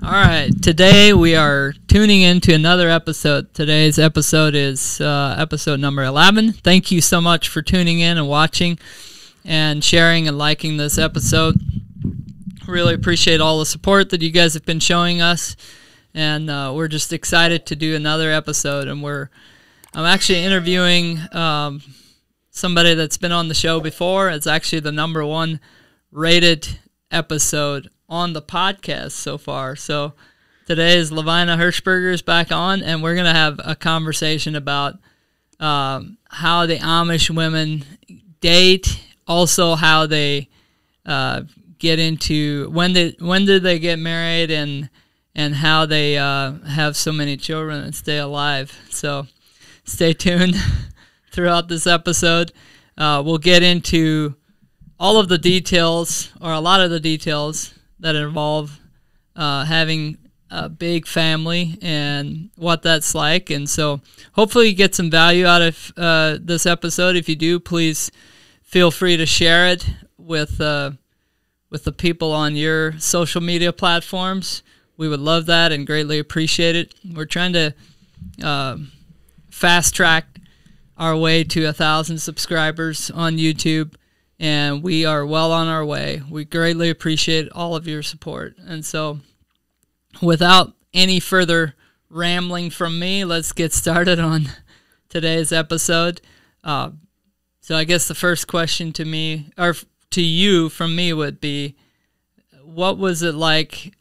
All right, today we are tuning into another episode. Today's episode is episode number 11. Thank you so much for tuning in and watching and sharing and liking this episode. Really appreciate all the support that you guys have been showing us, and we're just excited to do another episode. And I'm actually interviewing somebody that's been on the show before. It's actually the number one rated episode on the podcast so far. So today is Lovina Hirschberger is back on, and we're going to have a conversation about how the Amish women date, also how they get into, when did they get married, and how they have so many children and stay alive. So stay tuned throughout this episode. We'll get into all of the details, or a lot of the details, that involve having a big family and what that's like. And so hopefully you get some value out of this episode. If you do, please feel free to share it with the people on your social media platforms. We would love that and greatly appreciate it. We're trying to fast track our way to 1,000 subscribers on YouTube, and we are well on our way. We greatly appreciate all of your support. And so without any further rambling from me, let's get started on today's episode. So I guess the first question to me, or to you from me, would be, what was it like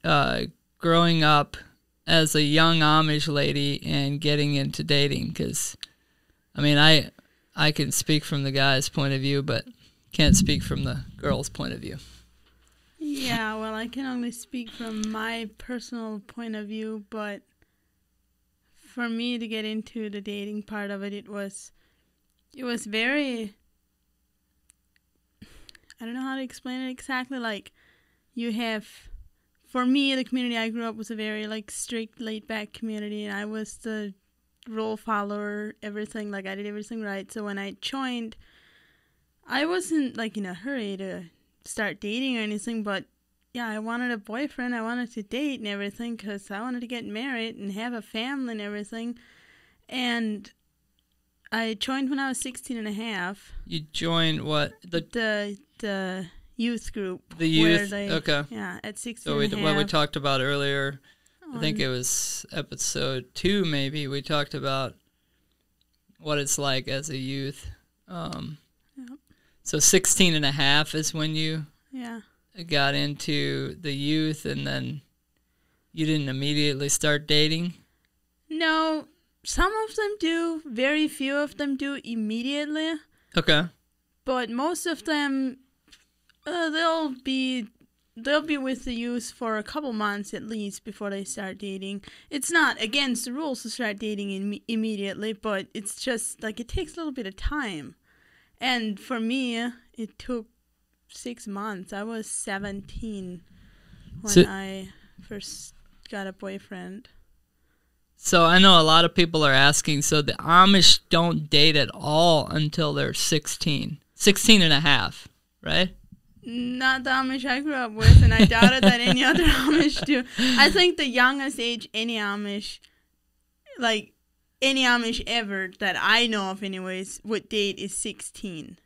growing up as a young Amish lady and getting into dating? Because, I mean, I can speak from the guy's point of view, but can't speak from the girl's point of view. Yeah, well, I can only speak from my personal point of view, but for me to get into the dating part of it, it was very, I don't know how to explain it exactly. Like, you have, for me, the community I grew up was a very, like, strict, laid-back community, and I was the rule follower, everything, like, I did everything right. So when I joined, I wasn't, like, in a hurry to start dating or anything, but, yeah, I wanted a boyfriend, I wanted to date and everything, because I wanted to get married and have a family and everything, and I joined when I was 16 and a half. You joined what? The youth group. The youth, okay. Yeah, at 16 so and a half. What we talked about earlier, I think it was episode 2 maybe, we talked about what it's like as a youth. Yep. So 16 and a half is when you got into the youth, and then you didn't immediately start dating? No, some of them do. Very few of them do immediately. Okay. But most of them, they'll be with the youth for a couple months at least before they start dating. It's not against the rules to start dating immediately, but it's just, like, it takes a little bit of time. And for me, it took 6 months. I was 17 when I first got a boyfriend. So I know a lot of people are asking, so the Amish don't date at all until they're 16. 16 and a half, right? Not the Amish I grew up with, and I doubted that any other Amish do. I think the youngest age any Amish, like, any Amish ever that I know of anyways, would date is 16.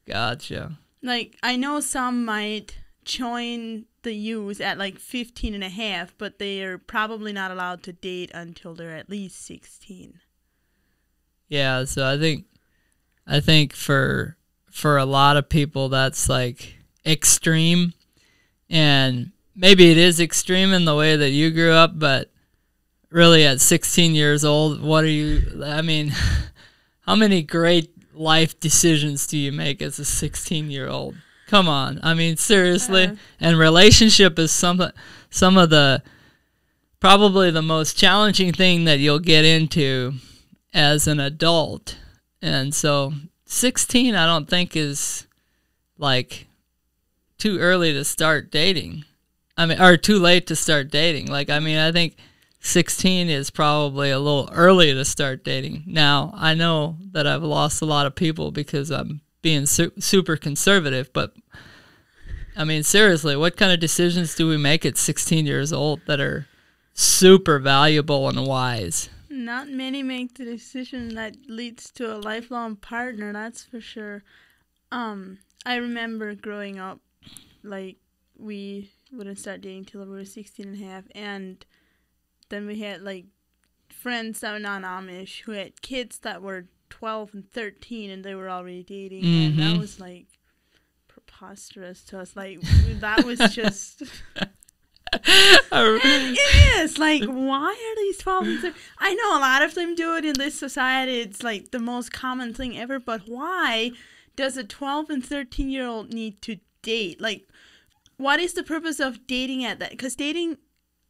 Gotcha. Like, I know some might join the youth at, like, 15 and a half, but they are probably not allowed to date until they're at least 16. Yeah, so I think for a lot of people that's, like, extreme, and maybe it is extreme in the way that you grew up, but really at 16 years old, I mean, how many great life decisions do you make as a 16-year-old? Come on. I mean, seriously. And relationship is some of the, probably the most challenging thing that you'll get into as an adult. And so 16, I don't think is, like, too early to start dating. I mean, or too late to start dating. Like, I mean, I think 16 is probably a little early to start dating. Now, I know that I've lost a lot of people because I'm being super conservative, but I mean, seriously, what kind of decisions do we make at 16 years old that are super valuable and wise? Not many make the decision that leads to a lifelong partner, that's for sure. I remember growing up, like, we wouldn't start dating till we were 16 and a half, and then we had, like, friends that were non-Amish who had kids that were 12 and 13, and they were already dating, and that was, like, preposterous to us. Like, that was just... It is. Like, why are these 12 and 13? I know a lot of them do it in this society. It's, like, the most common thing ever, but why does a 12 and 13-year-old need to date? Like, what is the purpose of dating at that? Because dating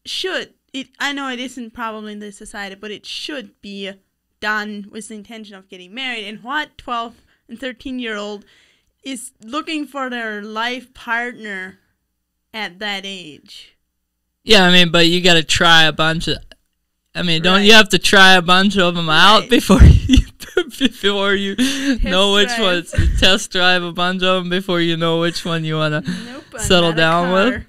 should... I know it isn't probably in this society, but it should be done with the intention of getting married. And what 12 and 13-year-old is looking for their life partner at that age? Yeah, I mean, but you got to try a bunch of... I mean, don't you have to try a bunch of them out before you know which ones? Test drive a bunch of them before you know which one you want to settle down with?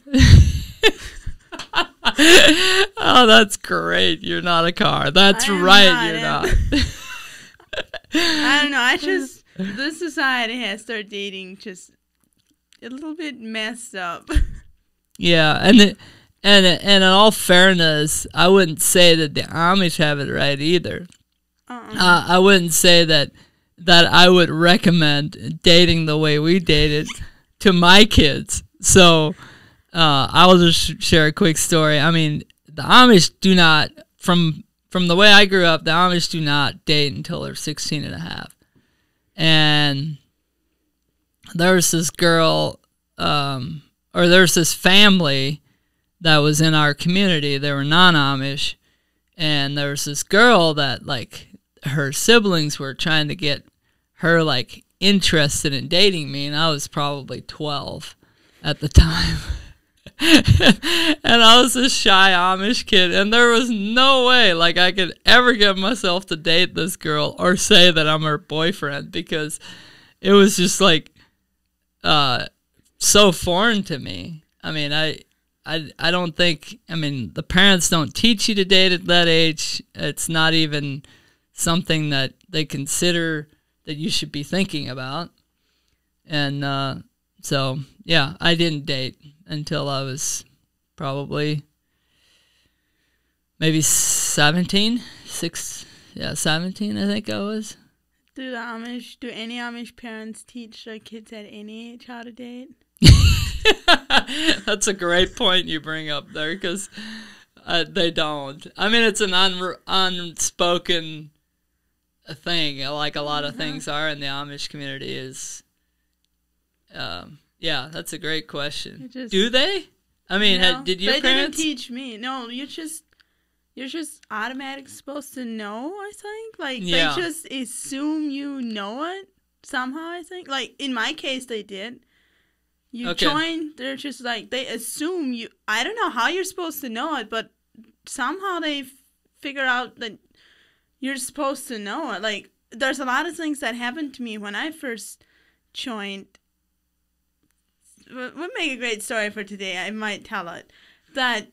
Oh, that's great. You're not a car. That's right, you're not. I don't know. This society has started dating just a little bit messed up. Yeah, and in all fairness, I wouldn't say that the Amish have it right either. I wouldn't say that I would recommend dating the way we dated to my kids. So... I'll just share a quick story. I mean, the Amish do not, from the way I grew up, the Amish do not date until they're 16 and a half. And there was this girl, or there's this family that was in our community. They were non-Amish. And there was this girl that, like, her siblings were trying to get her, like, interested in dating me. And I was probably 12 at the time. And I was this shy Amish kid, and there was no way, like, I could ever get myself to date this girl or say that I'm her boyfriend, because it was just, like, so foreign to me. I mean, I don't think, I mean, the parents don't teach you to date at that age. It's not even something that they consider that you should be thinking about. And so, yeah, I didn't date until I was probably maybe 17, 17 I think I was. Do any Amish parents teach their kids at any age how to date? That's a great point you bring up there, because they don't. I mean, it's an unspoken thing, like a lot of things are in the Amish community. Is yeah, that's a great question. Do they? I mean, did your parents? They didn't teach me. No, you're just automatically supposed to know, I think. Like, they just assume you know it somehow, I think. Like, in my case, they did. You join, they're just like, they assume you. I don't know how you're supposed to know it, but somehow they figure out that you're supposed to know it. Like, there's a lot of things that happened to me when I first joined. Would make a great story for today. I might tell it. That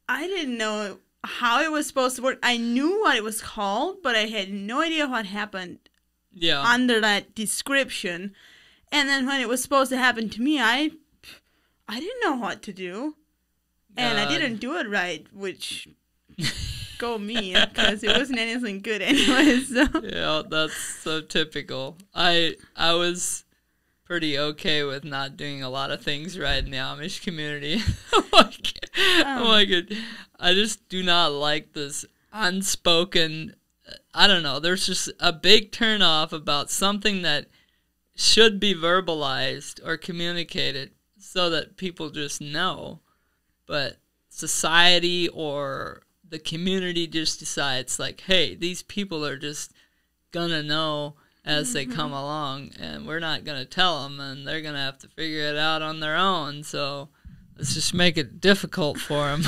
I didn't know how it was supposed to work. I knew what it was called, but I had no idea what happened under that description. And then when it was supposed to happen to me, I didn't know what to do. And I didn't do it right, which go me, because it wasn't anything good anyway. So. Yeah, that's so typical. I was pretty okay with not doing a lot of things right in the Amish community. Oh my god. I just do not like this unspoken, I don't know, there's just a big turnoff about something that should be verbalized or communicated so that people just know. But society or the community just decides, like, hey, these people are just gonna know as they come along, and we're not going to tell them, and they're going to have to figure it out on their own, so let's just make it difficult for them.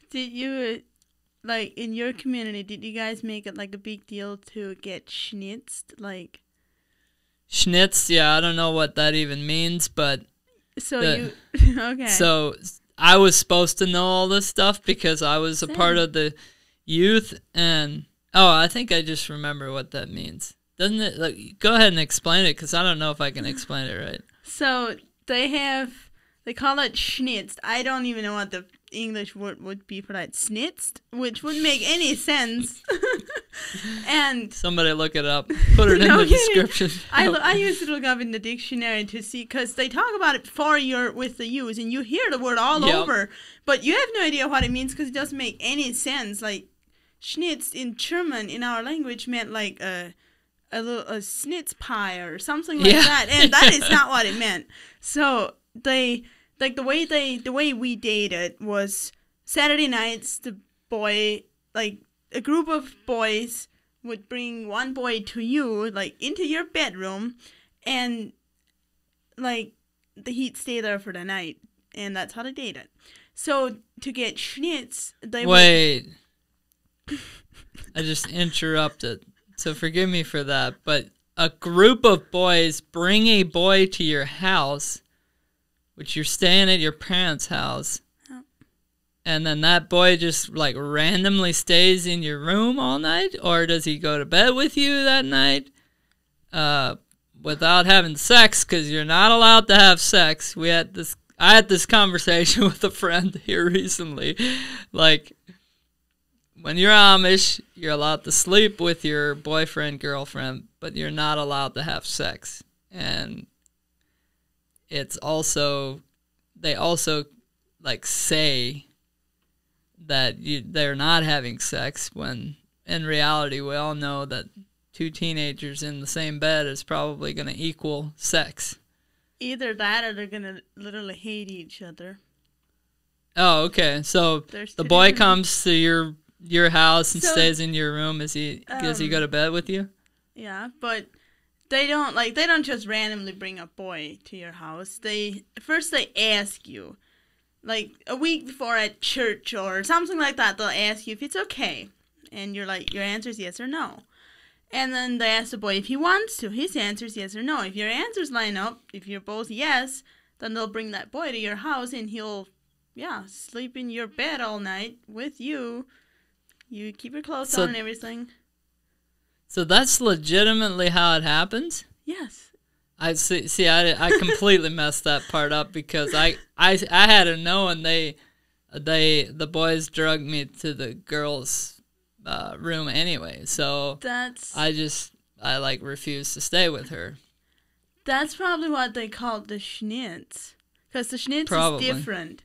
Did you, like, in your community, did you guys make it, like, a big deal to get schnitzed? Like, Schnitz, yeah, I don't know what that even means, but So okay. So I was supposed to know all this stuff because I was a part of the youth, and I think I just remember what that means. Doesn't it? Like, go ahead and explain it, because I don't know if I can explain it right. So they call it schnitzt. I don't even know what the English word would be for that. Schnitzt, which wouldn't make any sense. And somebody look it up. Put it in the description. I used to look up in the dictionary to see, because they talk about it before you're with the use, and you hear the word all over, but you have no idea what it means because it doesn't make any sense. Like, schnitzt in German, in our language, meant like a schnitz pie or something like that, and that is not what it meant. So the way we dated was Saturday nights. A group of boys would bring one boy to you, like, into your bedroom, and like he'd stay there for the night, and that's how they dated. So to get schnitz, wait. I just interrupted, so forgive me for that, but a group of boys bring a boy to your house, which you're staying at your parents' house, and then that boy just, like, randomly stays in your room all night? Or does he go to bed with you that night without having sex? Because you're not allowed to have sex. I had this conversation with a friend here recently. Like, when you're Amish, you're allowed to sleep with your boyfriend, girlfriend, but you're not allowed to have sex. And it's also, they also, like, say that they're not having sex, when in reality we all know that two teenagers in the same bed is probably going to equal sex. Either that, or they're going to literally hate each other. Oh, okay. So the boy comes to your house and stays in your room. Does he go to bed with you? Yeah, but they don't just randomly bring a boy to your house. They ask you. Like, a week before at church or something like that, they'll ask you if it's okay. And your answer is yes or no. And then they ask the boy if he wants to. His answer is yes or no. If your answers line up, if you're both yes, then they'll bring that boy to your house, and he'll, sleep in your bed all night with you. You keep your clothes on and everything. So that's legitimately how it happens? Yes. I see. I completely messed that part up, because I had to know, and the boys drugged me to the girls' room anyway. So I refused to stay with her. That's probably what they called the schnitz, because the schnitz is different.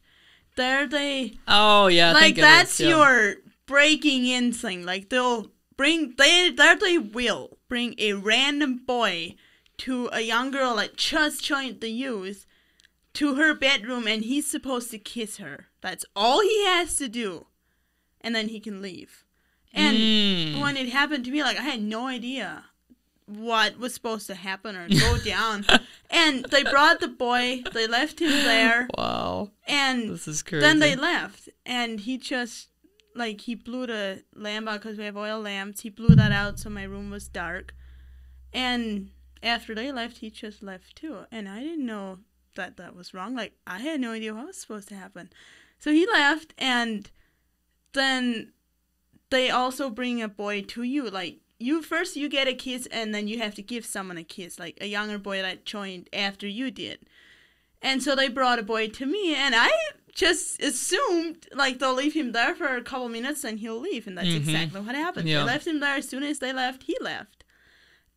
Oh yeah, I think that's it is, your breaking in thing. Like, they will bring a random boy to a young girl that just joined the youth to her bedroom, and he's supposed to kiss her. That's all he has to do, and then he can leave. And when it happened to me, like, I had no idea what was supposed to happen or go down. And they brought the boy, they left him there. Wow. And this is crazy. Then they left, and he just, he blew the lamp out, because we have oil lamps. He blew that out, so my room was dark. And after they left, he just left too. And I didn't know that was wrong. Like, I had no idea what was supposed to happen. So he left, and then they also bring a boy to you. Like, you get a kiss, and then you have to give someone a kiss, like a younger boy that joined after you did. And so they brought a boy to me, and I just assumed, like, they'll leave him there for a couple minutes and he'll leave. And that's exactly what happened. Yeah. They left him there. As soon as they left, he left.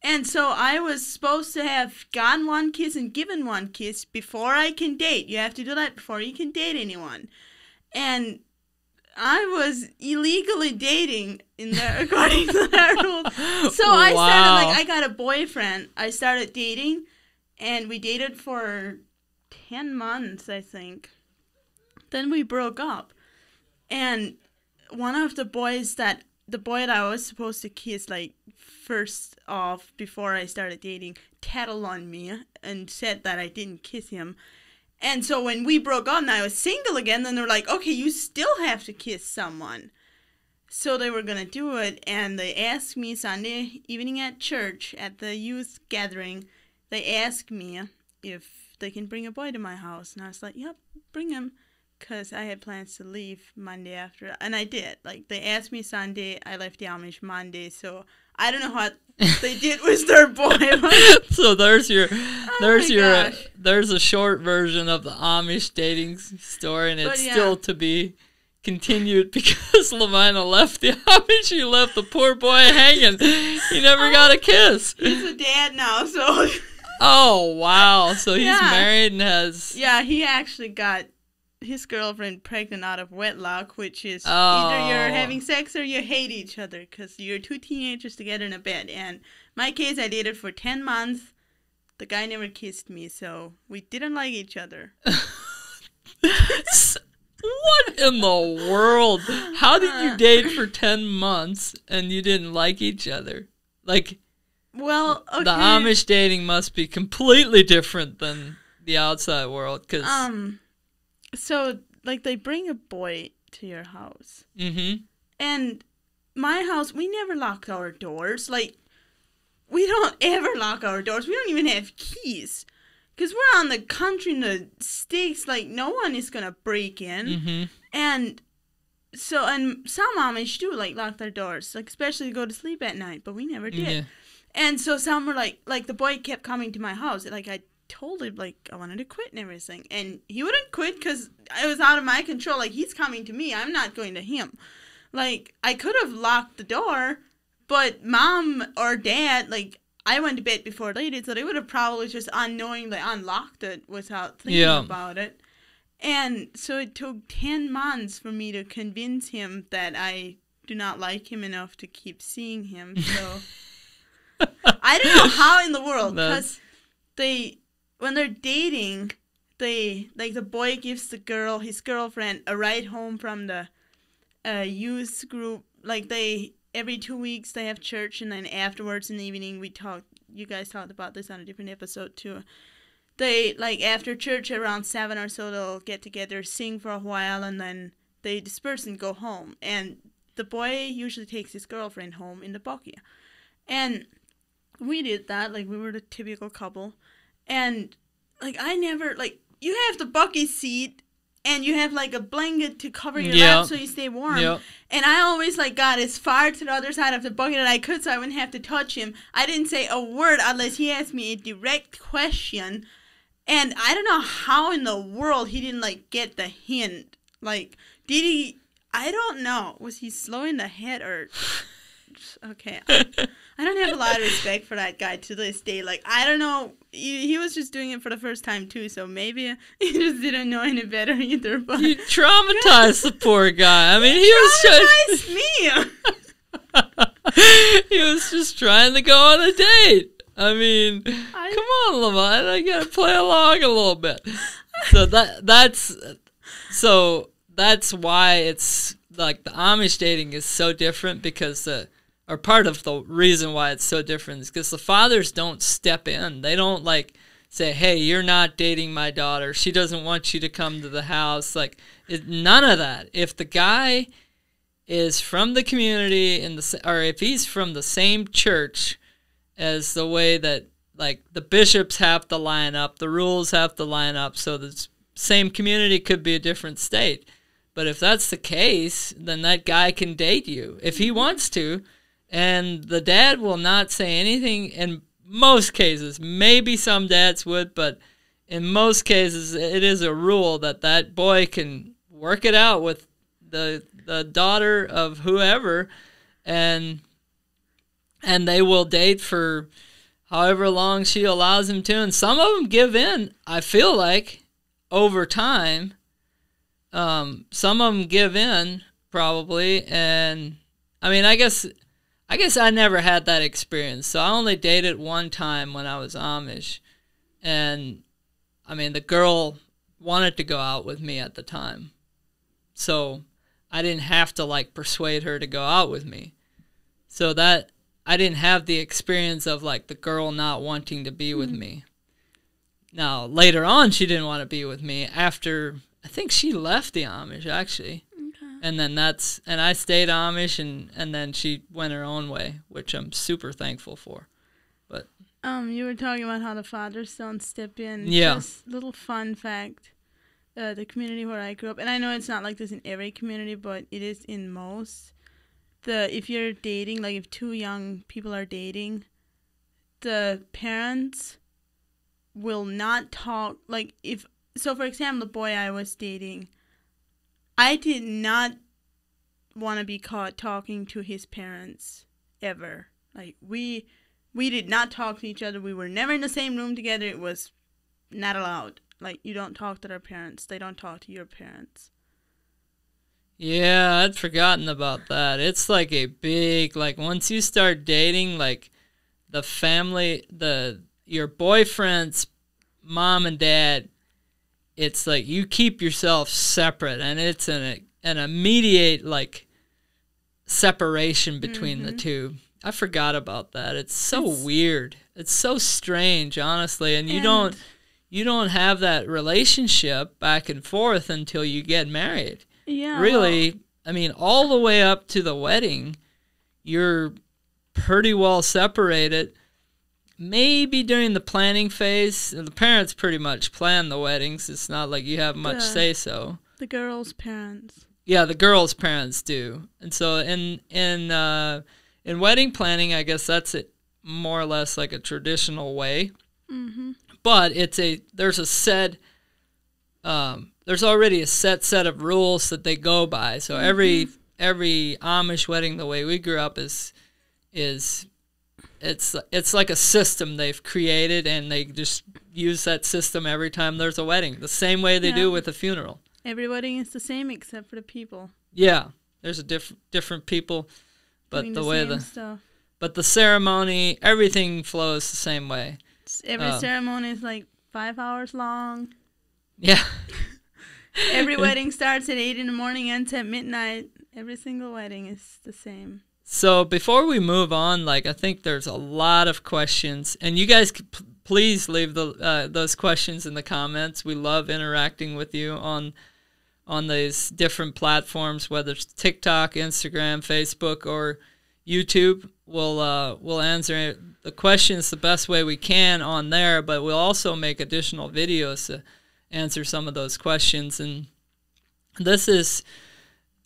And so I was supposed to have gotten one kiss and given one kiss before I can date. You have to do that before you can date anyone. And I was illegally dating in there, according to their rules. So I started, I got a boyfriend. I started dating, and we dated for 10 months, I think. Then we broke up. And one of the boy that I was supposed to kiss, first off, before I started dating, tattled on me and said that I didn't kiss him. And so when we broke up and I was single again, then they're like, okay, you still have to kiss someone. So they were going to do it, and they asked me Sunday evening at church at the youth gathering, they asked me if they can bring a boy to my house. And I was like, yep, bring him. Because I had plans to leave Monday after. And I did. Like, they asked me Sunday. I left the Amish Monday. So I don't know what they did with their boy. So there's a short version of the Amish dating story, and it's still to be continued because Lovina left the Amish. She left the poor boy hanging. He never got a kiss. He's a dad now, so. Oh, wow. So he's married and has. Yeah, he actually got his girlfriend pregnant out of wedlock, which is either you're having sex or you hate each other because you're two teenagers together in a bed. And my case, I dated for 10 months. The guy never kissed me, so we didn't like each other. What in the world? How did you date for 10 months and you didn't like each other? Like, well, okay. The Amish dating must be completely different than the outside world, because so, like, they bring a boy to your house. Mm-hmm. And my house, we never locked our doors. Like, we don't ever lock our doors. We don't even have keys. Because we're on the country in the sticks. Like, no one is going to break in. Mm-hmm. And so, and some Amish do, like, lock their doors. Like, especially to go to sleep at night. But we never did. Yeah. And so some were like, the boy kept coming to my house. Like, I told him, like, I wanted to quit and everything. And he wouldn't quit because it was out of my control. Like, he's coming to me. I'm not going to him. Like, I could have locked the door, but Mom or Dad, like, I went to bed before they did, so they would have probably just unknowingly unlocked it without thinking about it. And so it took 10 months for me to convince him that I do not like him enough to keep seeing him. So I don't know how in the world, because when they're dating, the boy gives his girlfriend, a ride home from the youth group. Like, every 2 weeks they have church, and then afterwards in the evening you guys talked about this on a different episode too. They, like, after church around 7 or so, they'll get together, sing for a while, and then they disperse and go home. And the boy usually takes his girlfriend home in the buggy. And we did that, like, we were the typical couple. And, like, I never, like, you have the buggy seat, and you have, like, a blanket to cover your lap so you stay warm. Yep. And I always, like, got as far to the other side of the buggy that I could so I wouldn't have to touch him. I didn't say a word unless he asked me a direct question. And I don't know how in the world he didn't, like, get the hint. Like, did he... I don't know. Was he slow in the head or... Okay. I don't have a lot of respect for that guy to this day. Like, I don't know. He was just doing it for the first time, too, so maybe he just didn't know any better either. But you traumatized the poor guy. I mean, he was me. He was just trying to go on a date. I mean, come on, Lamont. I gotta play along a little bit. So that's why it's like the Amish dating is so different, because or part of the reason why it's so different is because the fathers don't step in. They don't, like, say, hey, you're not dating my daughter. She doesn't want you to come to the house. Like, none of that. If the guy is from the community, or if he's from the same church as the way that, like, the bishops have to line up, the rules have to line up, so the same community could be a different state. But if that's the case, then that guy can date you if he wants to. And the dad will not say anything in most cases. Maybe some dads would, but in most cases it is a rule that boy can work it out with the daughter of whoever, and they will date for however long she allows him to. And some of them give in, I feel like, over time. Some of them give in, probably, and I mean, I guess I never had that experience. So I only dated one time when I was Amish. And, I mean, the girl wanted to go out with me at the time. So I didn't have to, like, persuade her to go out with me. So that, I didn't have the experience of, like, the girl not wanting to be with me. Now, later on, she didn't want to be with me after, I think she left the Amish, actually. And then and I stayed Amish, and then she went her own way, which I'm super thankful for. But You were talking about how the fathers don't step in. Yeah. Just little fun fact. The community where I grew up, and I know it's not like this in every community, but it is in most. If you're dating, like if two young people are dating, the parents will not talk. Like for example, the boy I was dating, I did not want to be caught talking to his parents ever. Like we did not talk to each other. We were never in the same room together. It was not allowed. Like, you don't talk to their parents. They don't talk to your parents. Yeah, I'd forgotten about that. It's like a big, like, once you start dating, like, the family, your boyfriend's mom and dad, it's like you keep yourself separate, and it's an immediate, like, separation between the two. I forgot about that. It's so weird. It's so strange, honestly, and you don't have that relationship back and forth until you get married. Yeah. Really, I mean, all the way up to the wedding, you're pretty well separated. Maybe during the planning phase, the parents pretty much plan the weddings. It's not like you have much say-so. The girl's parents. Yeah, the girl's parents do. And so in wedding planning, I guess that's more or less like a traditional way. Mm-hmm. But there's already a set of rules that they go by. So every Amish wedding, the way we grew up, it's like a system they've created, and they just use that system every time there's a wedding, the same way they do with a funeral. Every wedding is the same except for the people. Yeah, there's a different people, but but the ceremony, everything flows the same way. Every ceremony is like 5 hours long. Yeah. Every wedding starts at 8 in the morning, ends at midnight. Every single wedding is the same. So before we move on, like, I think there's a lot of questions, and you guys please leave those questions in the comments. We love interacting with you on these different platforms, whether it's TikTok, Instagram, Facebook, or YouTube. We'll answer the questions the best way we can on there, but we'll also make additional videos to answer some of those questions. And this is,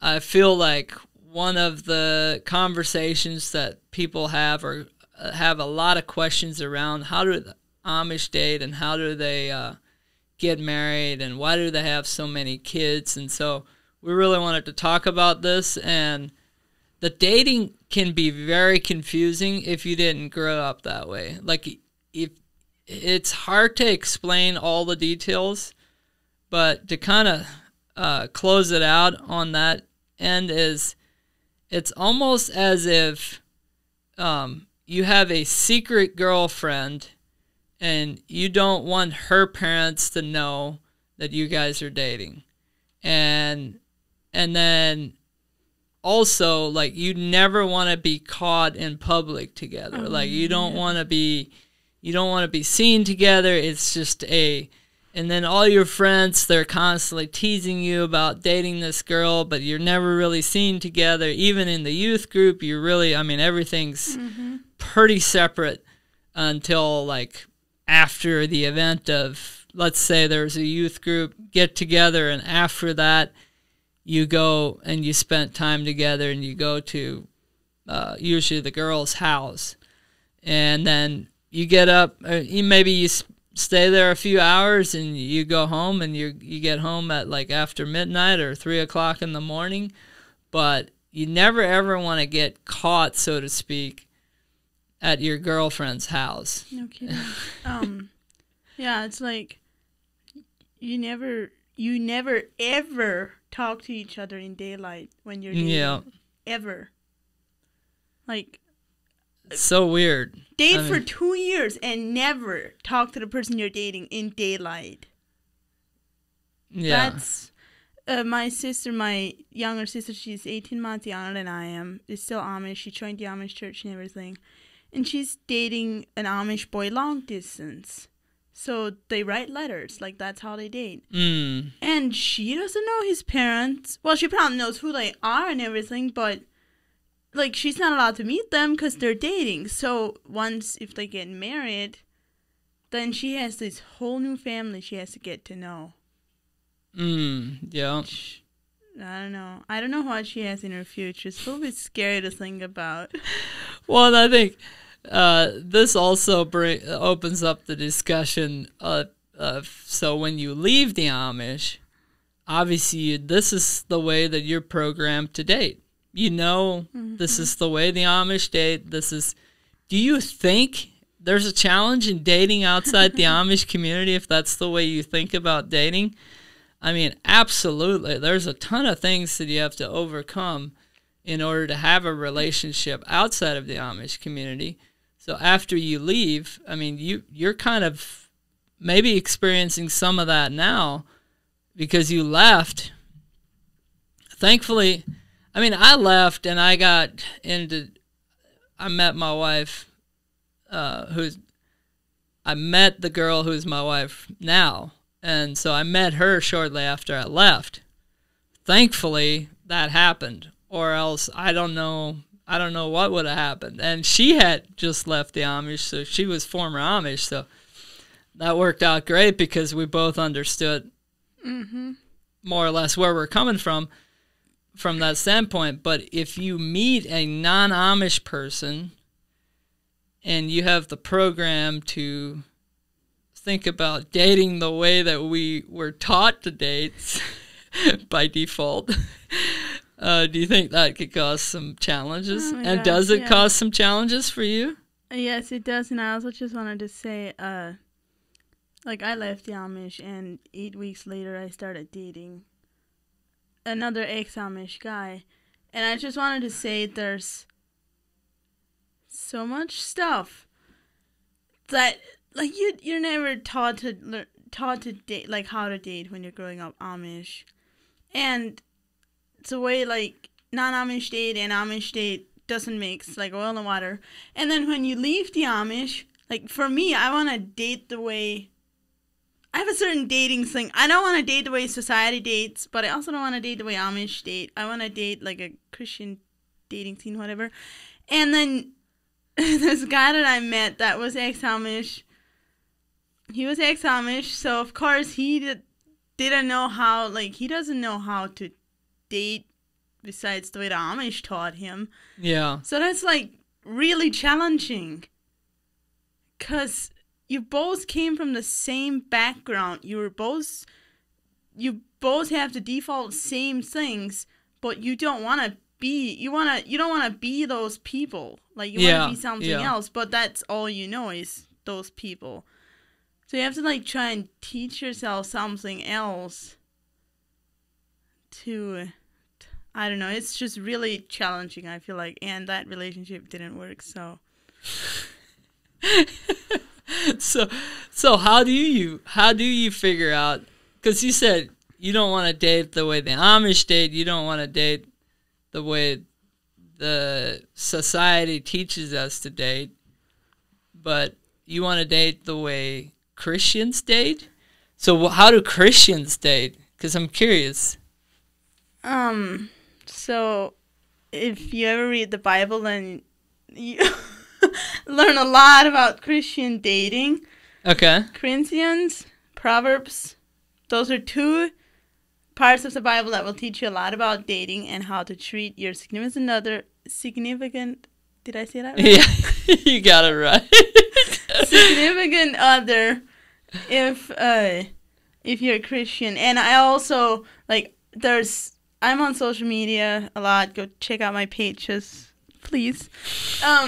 I feel like, one of the conversations that people have, or have a lot of questions around. How do the Amish date, and how do they get married, and why do they have so many kids? And so we really wanted to talk about this. And the dating can be very confusing if you didn't grow up that way. Like, if it's hard to explain all the details, but to kind of close it out on that end is, it's almost as if you have a secret girlfriend and you don't want her parents to know that you guys are dating. And then also, like, you never want to be caught in public together. Like, you don't want to be seen together. It's just and then all your friends, they're constantly teasing you about dating this girl, but you're never really seen together. Even in the youth group, everything's pretty separate until, like, after the event of, let's say there's a youth group get together, and after that, you go and you spent time together, and you go to usually the girl's house, and then you get up, maybe you stay there a few hours, and you go home, and you get home at, like, after midnight or 3 o'clock in the morning. But you never ever want to get caught, so to speak, at your girlfriend's house. No kidding. Yeah, it's like you never ever talk to each other in daylight when you're dating. Yeah. Ever. Like, it's so weird. Date for 2 years and never talk to the person you're dating in daylight. Yeah. That's my sister, my younger sister. She's 18 months younger than I am. Is still Amish. She joined the Amish church and everything, and she's dating an Amish boy long distance. So they write letters. Like, that's how they date. And she doesn't know his parents. Well, she probably knows who they are and everything, but like, she's not allowed to meet them because they're dating. So once, if they get married, then she has this whole new family she has to get to know. Yeah. I don't know. I don't know what she has in her future. It's a little bit scary to think about. Well, I think this also opens up the discussion of so when you leave the Amish, obviously this is the way that you're programmed to date. You know, this is the way the Amish date. Do you think there's a challenge in dating outside the Amish community if that's the way you think about dating? I mean, absolutely. There's a ton of things that you have to overcome in order to have a relationship outside of the Amish community. So after you leave, I mean, you're kind of maybe experiencing some of that now because you left. Thankfully, I mean, I left and I met my wife, I met the girl who's my wife now. And so I met her shortly after I left. Thankfully, that happened, or else I don't know what would have happened. And she had just left the Amish, so she was former Amish, so that worked out great because we both understood more or less where we're coming from that standpoint. But if you meet a non-Amish person and you have the program to think about dating the way that we were taught to date by default, do you think that could cause some challenges? And does it cause some challenges for you? Yes, it does. And I also just wanted to say, like, I left the Amish, and 8 weeks later I started dating another ex-Amish guy. And I just wanted to say there's so much stuff that, like, you're never taught to date, like, how to date when you're growing up Amish. And it's a way, like, non-Amish date and Amish date doesn't mix, like oil and water. And then when you leave the Amish, like, for me, I want to date the way, I have a certain dating thing. I don't want to date the way society dates, but I also don't want to date the way Amish date. I want to date, like, a Christian dating scene, whatever. And then this guy that I met that was ex-Amish, he was ex-Amish, so of course he didn't know how, like, he doesn't know how to date besides the way the Amish taught him. Yeah. So that's, like, really challenging. Because you both came from the same background. You both have the default same things, but you don't want to be, you don't want to be those people. Like, you want to be something else, but that's all you know is those people. So you have to, like, try and teach yourself something else to, I don't know, it's just really challenging, I feel like, and that relationship didn't work, so. So how do you figure out, because you said you don't want to date the way the Amish date, you don't want to date the way the society teaches us to date, but you want to date the way Christians date? So how do Christians date? Because I'm curious. So if you ever read the Bible, then you learn a lot about Christian dating. Okay. Corinthians, Proverbs, those are two parts of the Bible that will teach you a lot about dating and how to treat your significant, did I say that right? Yeah, you got it right. Significant other if you're a Christian. And I also, like, I'm on social media a lot. Go check out my pages, please. Are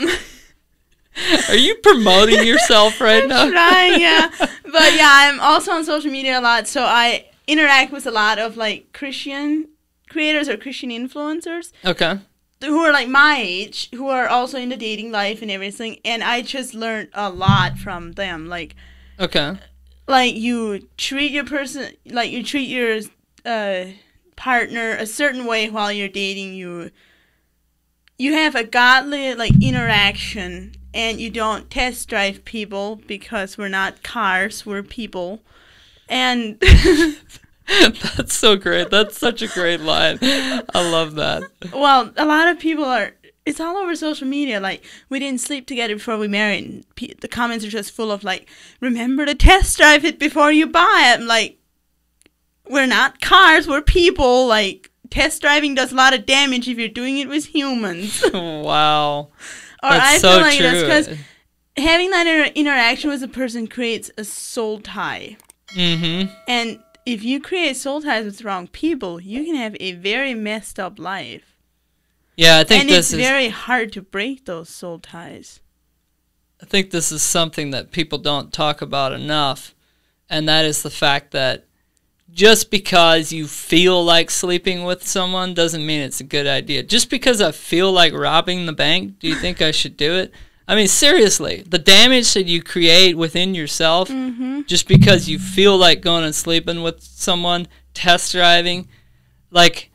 you promoting yourself right now? I'm trying, yeah. But yeah, I'm also on social media a lot, so I interact with a lot of, like, Christian creators or Christian influencers. Okay. Who are, like, my age, who are also into dating life and everything, and I just learned a lot from them. Like, okay. Like, you treat your person, like, you treat your partner a certain way while you're dating. You have a godly, like, interaction, and you don't test drive people because we're not cars, we're people. And that's so great. That's such a great line. I love that. Well, a lot of people it's all over social media. Like, we didn't sleep together before we married. And the comments are just full of, like, remember to test drive it before you buy it. I'm like, we're not cars, we're people. Like, test driving does a lot of damage if you're doing it with humans. Wow. Or That's I so feel like true. that's because having that interaction with a person creates a soul tie. Mm-hmm. And if you create soul ties with the wrong people, you can have a very messed up life. Yeah, I think it's very hard to break those soul ties. I think this is something that people don't talk about enough, and that is the fact that just because you feel like sleeping with someone doesn't mean it's a good idea. Just because I feel like robbing the bank, do you think I should do it? I mean, seriously, the damage that you create within yourself, just because you feel like going and sleeping with someone, test driving, like,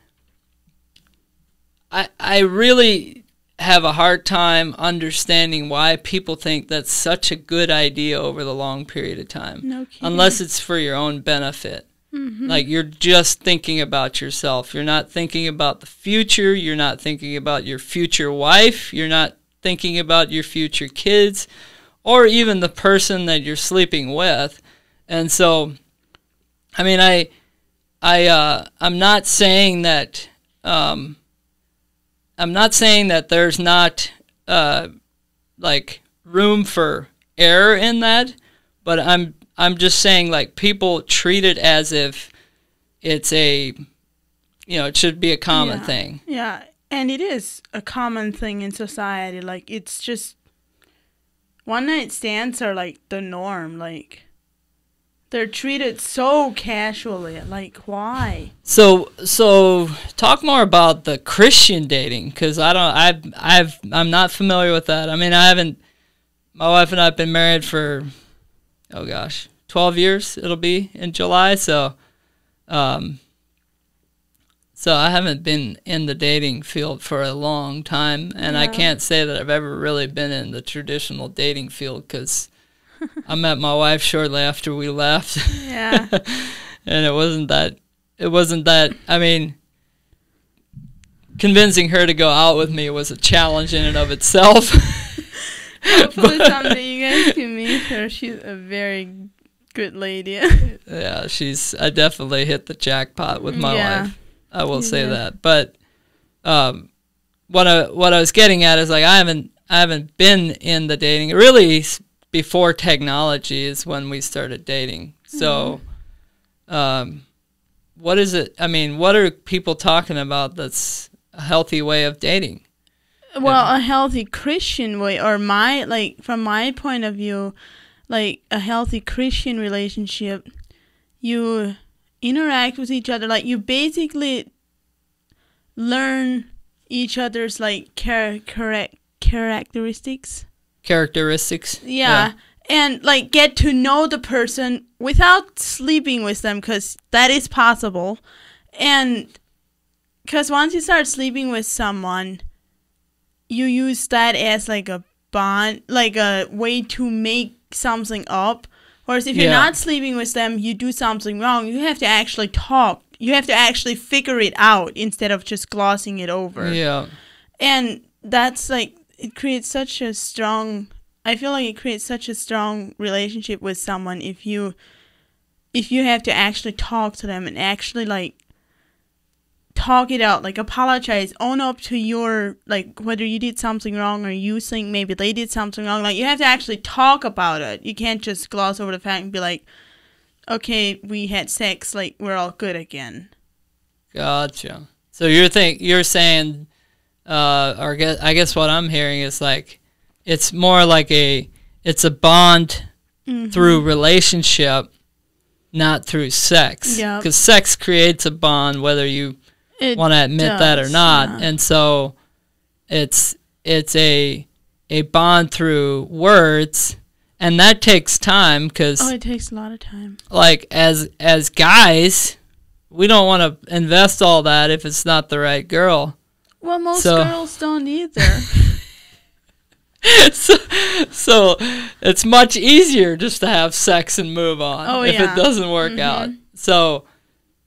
I really have a hard time understanding why people think that's such a good idea over the long period of time. No kidding. Unless it's for your own benefit. Like, you're just thinking about yourself. You're not thinking about the future. You're not thinking about your future wife. You're not thinking about your future kids, or even the person that you're sleeping with. And so, I mean, I'm not saying that there's not like room for error in that, but I'm just saying, like, people treat it as if it's it should be a common thing. Yeah. And it is a common thing in society. Like, it's just, one-night stands are, like, the norm. Like, they're treated so casually. Like, why? So talk more about the Christian dating, because I'm not familiar with that. I mean, my wife and I have been married for, 12 years it'll be in July, so I haven't been in the dating field for a long time, and I can't say that I've ever really been in the traditional dating field, because I met my wife shortly after we left. Yeah. And it wasn't that, I mean, convincing her to go out with me was a challenge in and of itself. Hopefully someday you guys can meet her. She's a very good lady. Yeah, I definitely hit the jackpot with my wife. I will say that. But what I was getting at is, like, I haven't been in the dating. Really, before technology is when we started dating. So, what is it? I mean, what are people talking about that's a healthy way of dating? Well, a healthy Christian way, or from my point of view, like, a healthy Christian relationship, you interact with each other. Like, you basically learn each other's, like, characteristics. Yeah. And, like, get to know the person without sleeping with them, because that is possible. And because once you start sleeping with someone, you use that as, like, a bond, like a way to make something up. Whereas if you're not sleeping with them, you do something wrong, you have to actually talk. You have to actually figure it out instead of just glossing it over. Yeah. And that's, like, it creates such a strong, I feel like it creates such a strong relationship with someone if you have to actually talk to them and actually, like, talk it out, like, apologize, own up to your, like, whether you did something wrong or you think maybe they did something wrong. Like, you have to actually talk about it. You can't just gloss over the fact and be like, okay, we had sex, like, we're all good again. Gotcha. So you're saying, or I guess what I'm hearing is, like, it's more like it's a bond through relationship, not through sex. Yeah. Because sex creates a bond, whether you want to admit that or not. Yeah. And so it's a bond through words, and that takes time, because it takes a lot of time. Like, as guys, we don't want to invest all that if it's not the right girl. Well, most girls don't either. so it's much easier just to have sex and move on if it doesn't work out. So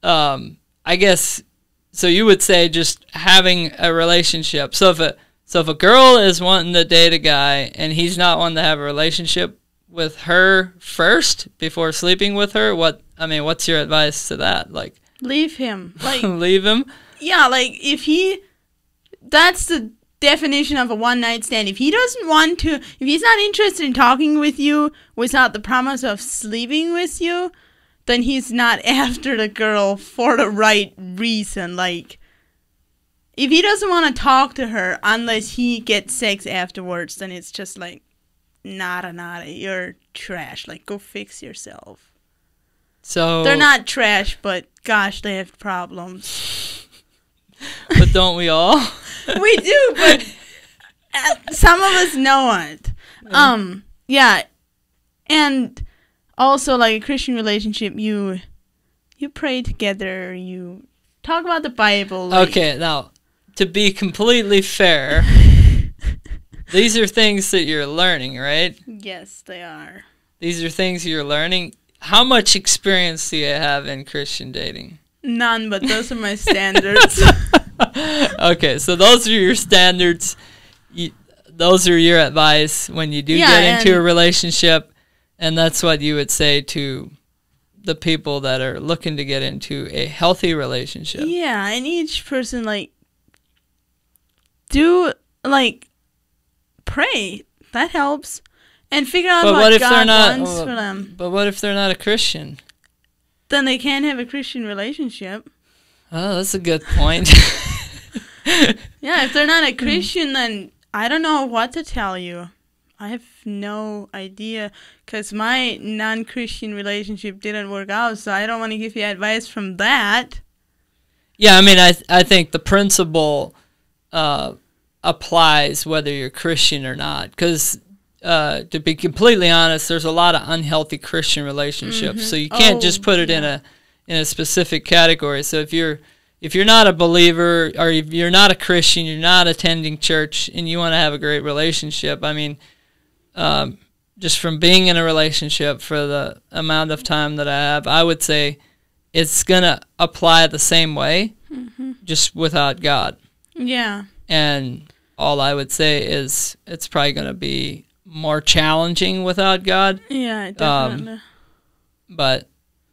I guess, so you would say just having a relationship. So So if a girl is wanting to date a guy and he's not wanting to have a relationship with her first before sleeping with her, what's your advice to that? Like, leave him. Like, leave him? Yeah, like that's the definition of a one night stand. If he doesn't want to, if he's not interested in talking with you without the promise of sleeping with you, then he's not after the girl for the right reason. Like, if he doesn't want to talk to her unless he gets sex afterwards, then it's just like, nada, you're trash. Like, go fix yourself. So they're not trash, but gosh, they have problems. But don't we all? We do, but some of us know it. Yeah, and also, like, a Christian relationship, you pray together, you talk about the Bible. Like, okay, now, to be completely fair, these are things that you're learning, right? Yes, they are. These are things you're learning. How much experience do you have in Christian dating? None, but those are my standards. Okay, so those are your standards. Those are your advice when you do get into a relationship, and that's what you would say to the people that are looking to get into a healthy relationship. Yeah, and each person, like, pray. That helps. And figure out what God wants for them. But what if they're not a Christian? Then they can't have a Christian relationship. Oh, that's a good point. Yeah, if they're not a Christian, then I don't know what to tell you. I have no idea, because my non-Christian relationship didn't work out, so I don't want to give you advice from that. Yeah, I mean, I think the principle applies whether you're Christian or not, because to be completely honest, there's a lot of unhealthy Christian relationships, so you can't just put it in a specific category. So if you're not a believer, or if you're not a Christian, you're not attending church, and you want to have a great relationship, I mean, just from being in a relationship for the amount of time that I have, I would say it's going to apply the same way, just without God. Yeah. And all I would say is it's probably going to be more challenging without God. Yeah, definitely. But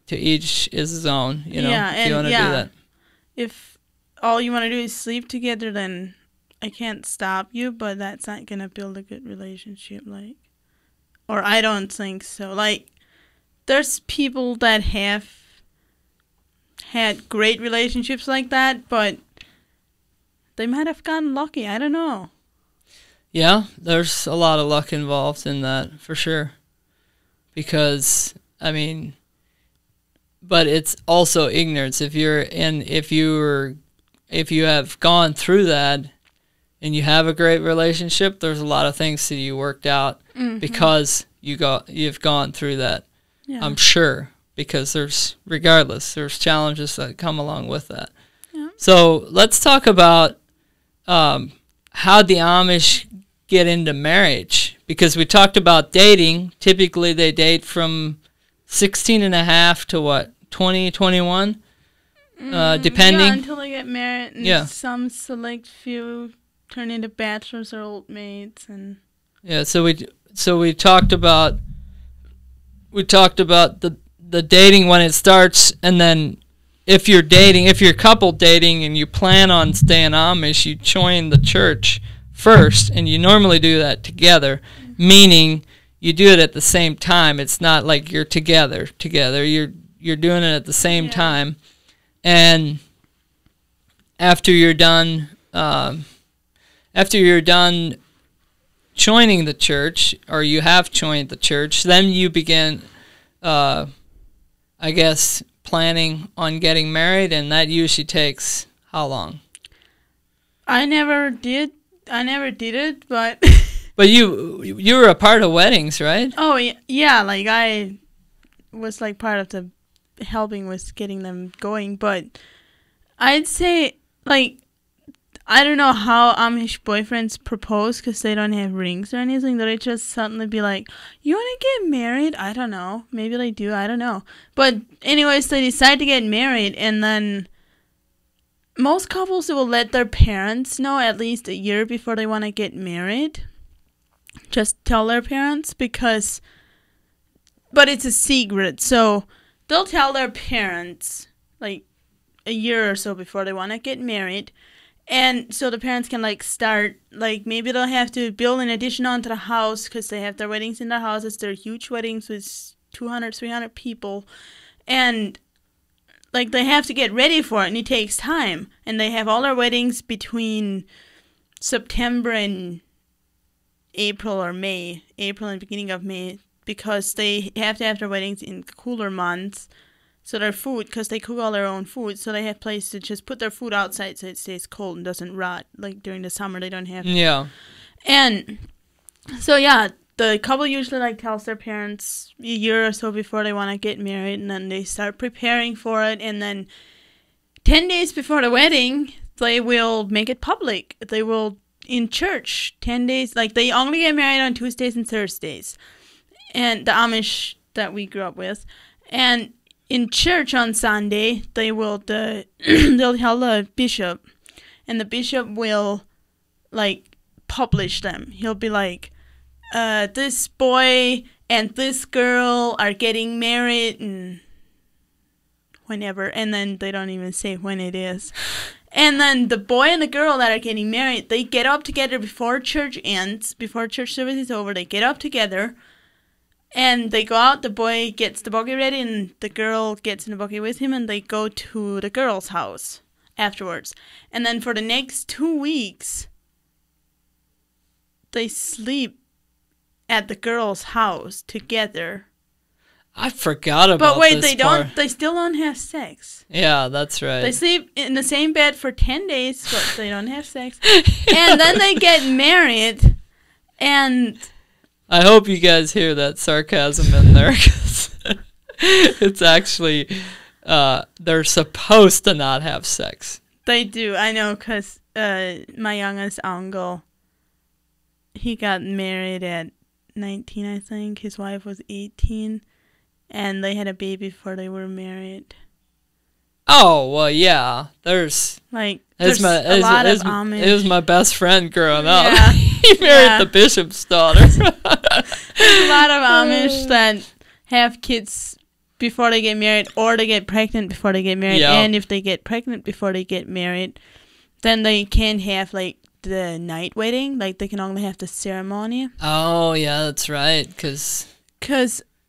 to each is his own, if you want to do that. If all you want to do is sleep together, then I can't stop you, but that's not going to build a good relationship, like. Or I don't think so. Like, there's people that have had great relationships like that, but they might have gotten lucky. I don't know. Yeah, there's a lot of luck involved in that, for sure. Because, I mean, but it's also ignorance. If you have gone through that and you have a great relationship, there's a lot of things that you worked out because you've gone through that. Yeah. I'm sure, because there's challenges that come along with that. Yeah. So let's talk about how the Amish get into marriage, because we talked about dating. Typically they date from 16 and a half to 20, 21, depending. Yeah, until they get married, and some select few turn into bachelors or old maids, and so we talked about the dating when it starts, and then if you're couple dating and you plan on staying Amish, you join the church first, and you normally do that together, meaning you do it at the same time. It's not like you're together. You're doing it at the same time, and after you're done joining the church, or you have joined the church, then you begin, I guess, planning on getting married, and that usually takes how long? I never did it, but but you were a part of weddings, right? Oh yeah, like I was like part of the helping with getting them going, but I'd say, like, I don't know how Amish boyfriends propose, because they don't have rings or anything. They just suddenly be like, you want to get married? I don't know. Maybe they do. I don't know. But anyways, they decide to get married, and then most couples will let their parents know at least a year before they want to get married. Just tell their parents but it's a secret, so they'll tell their parents like a year or so before they want to get married. And so the parents can like start, like maybe they'll have to build an addition onto the house because they have their weddings in their houses. They're huge weddings with 200, 300 people. And like they have to get ready for it, and it takes time. And they have all their weddings between September and April or May, April and beginning of May, because they have to have their weddings in cooler months. So their food, because they cook all their own food, so they have places to just put their food outside so it stays cold and doesn't rot. Like during the summer, they don't have. Yeah. And so yeah, the couple usually like tells their parents a year or so before they want to get married, and then they start preparing for it. And then 10 days before the wedding, they will make it public. They will in church 10 days. Like they only get married on Tuesdays and Thursdays, and the Amish that we grew up with, and in church on Sunday, they'll tell the bishop, and the bishop will, like, publish them. He'll be like, this boy and this girl are getting married, and whenever, and then they don't even say when it is. And then the boy and the girl that are getting married, they get up together before church ends, before church service is over. They get up together. And they go out, the boy gets the buggy ready, and the girl gets in the buggy with him, and they go to the girl's house afterwards. And then for the next 2 weeks, they sleep at the girl's house together. I forgot about this. But wait, they still don't have sex. Yeah, that's right. They sleep in the same bed for 10 days, but they don't have sex. And then they get married, and I hope you guys hear that sarcasm in there, because it's actually, they're supposed to not have sex. They do, I know, because my youngest uncle, he got married at 19, I think. His wife was 18, and they had a baby before they were married. Oh, well, yeah, there's a lot of Amish. It was my best friend growing up. Yeah. He married the bishop's daughter. There's a lot of Amish that have kids before they get married, or they get pregnant before they get married. Yep. And if they get pregnant before they get married, then they can't have, like, the night wedding. Like, they can only have the ceremony. Oh, yeah, that's right. Because,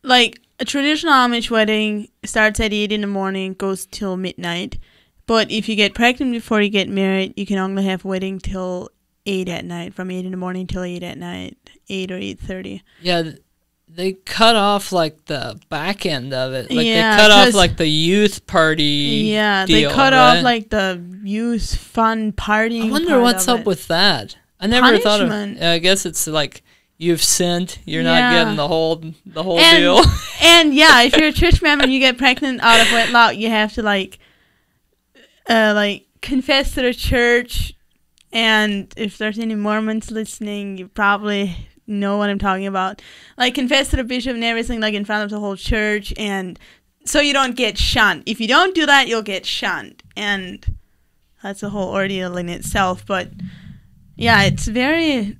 like, a traditional Amish wedding starts at 8 in the morning, goes till midnight. But if you get pregnant before you get married, you can only have a wedding till 8 at night, from 8 in the morning till 8 at night, 8 or 8:30. Yeah, they cut off, like, the back end of it. Like, yeah, they cut off, like, the youth party Yeah, deal, they cut right? off, like, the youth fun partying. I wonder what's up with that. I never thought of it. I guess it's, like, you've sinned. You're not getting the whole deal. And, yeah, if you're a church member and you get pregnant out of wedlock, you have to, like, confess to the church. And if there's any Mormons listening, you probably know what I'm talking about. Like, confess to the bishop and everything, like, in front of the whole church, and so you don't get shunned. If you don't do that, you'll get shunned. And that's a whole ordeal in itself. But, yeah, it's very,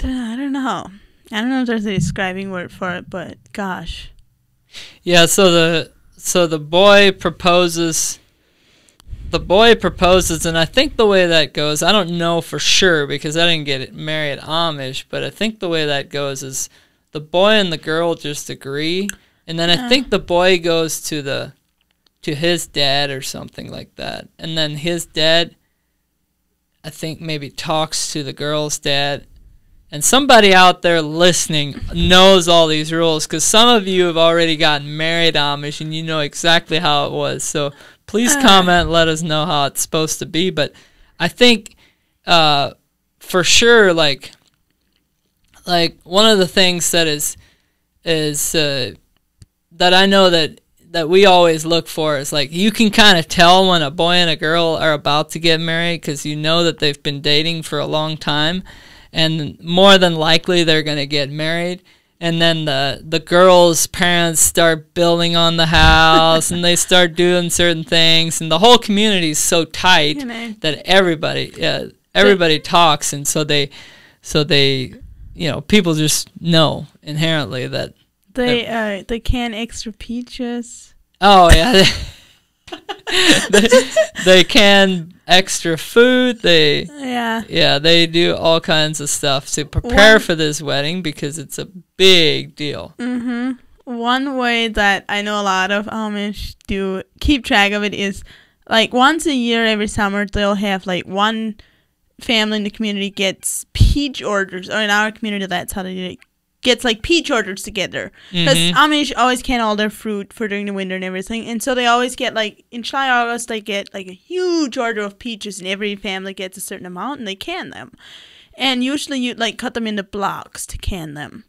I don't know. I don't know if there's a describing word for it, but gosh. Yeah, so the boy proposes. The boy proposes, and I think the way that goes, I don't know for sure because I didn't get married Amish, but I think the way that goes is the boy and the girl just agree, and then I think the boy goes to his dad or something like that, and then his dad, I think, maybe talks to the girl's dad. And somebody out there listening knows all these rules, because some of you have already gotten married Amish and you know exactly how it was. So please comment and let us know how it's supposed to be. But I think for sure, like one of the things that is that I know that we always look for is, like, you can kind of tell when a boy and a girl are about to get married because you know that they've been dating for a long time. And more than likely, they're going to get married. and then the girls' parents start building on the house, and they start doing certain things, and the whole community is so tight that everybody talks, and so they people just know inherently that they can extra peaches. Oh yeah. they can extra food. They do all kinds of stuff to prepare for this wedding because it's a big deal. One way that I know a lot of Amish do keep track of it is like once a year, every summer, they'll have like one family in the community gets peach orders, or in our community that's how they do it. Gets like peach orders together because Amish always can all their fruit for during the winter and everything, and so they always get like in July, August they get like a huge order of peaches, and every family gets a certain amount and they can them, and usually you like cut them into blocks to can them,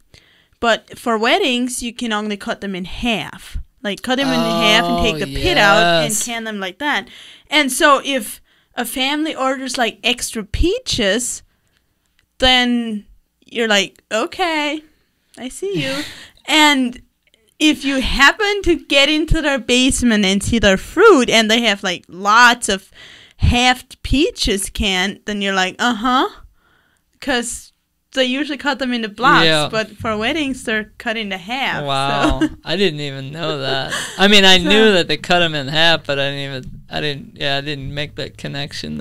but for weddings you can only cut them in half, like cut them in half and take the pit out and can them like that. And so if a family orders like extra peaches, then you're like, okay, I see you. And if you happen to get into their basement and see their fruit and they have like lots of halved peaches canned, then you're like, because they usually cut them into blocks, but for weddings they're cut into half. Wow, so. I didn't even know that. I mean, I knew that they cut them in half, but I didn't make that connection.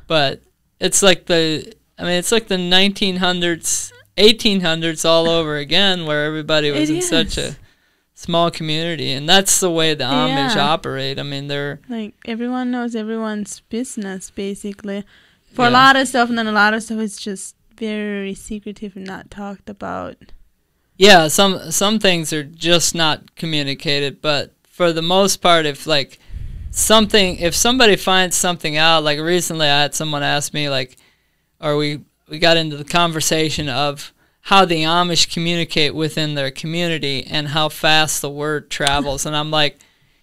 But it's like the 1900s. 1800s all over again, where everybody was in such a small community, and that's the way the Amish operate. I mean, they're like everyone knows everyone's business basically for a lot of stuff, and then a lot of stuff is just very secretive and not talked about. Yeah, some things are just not communicated, but for the most part, if somebody finds something out, like recently I had someone ask me, like, we got into the conversation of how the Amish communicate within their community and how fast the word travels. And I'm like,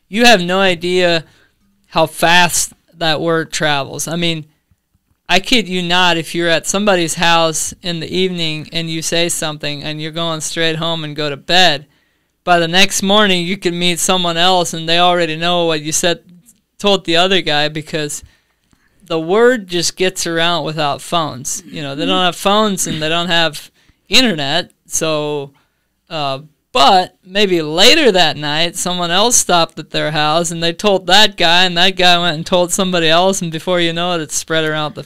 you have no idea how fast that word travels. I mean, I kid you not, if you're at somebody's house in the evening and you say something and you're going straight home and go to bed, by the next morning you can meet someone else and they already know what you told the other guy, because the word just gets around without phones. They don't have phones and they don't have internet. So, but maybe later that night, someone else stopped at their house and they told that guy, and that guy went and told somebody else, and before you know it, it's spread around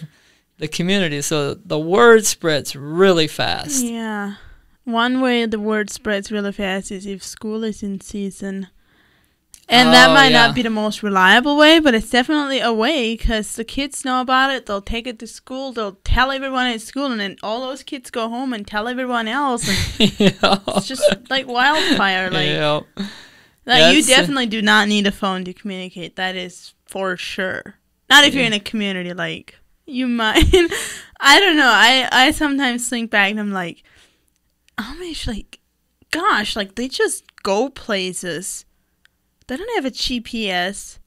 the community. So the word spreads really fast. Yeah. One way the word spreads really fast is if school is in season. And that might not be the most reliable way, but it's definitely a way, because the kids know about it. They'll take it to school. They'll tell everyone at school, and then all those kids go home and tell everyone else. And it's just like wildfire. You definitely do not need a phone to communicate. That is for sure. Not if you're in a community like you might. I don't know. I sometimes think back and I'm like, Amish, like, gosh, like they just go places. They don't have a GPS.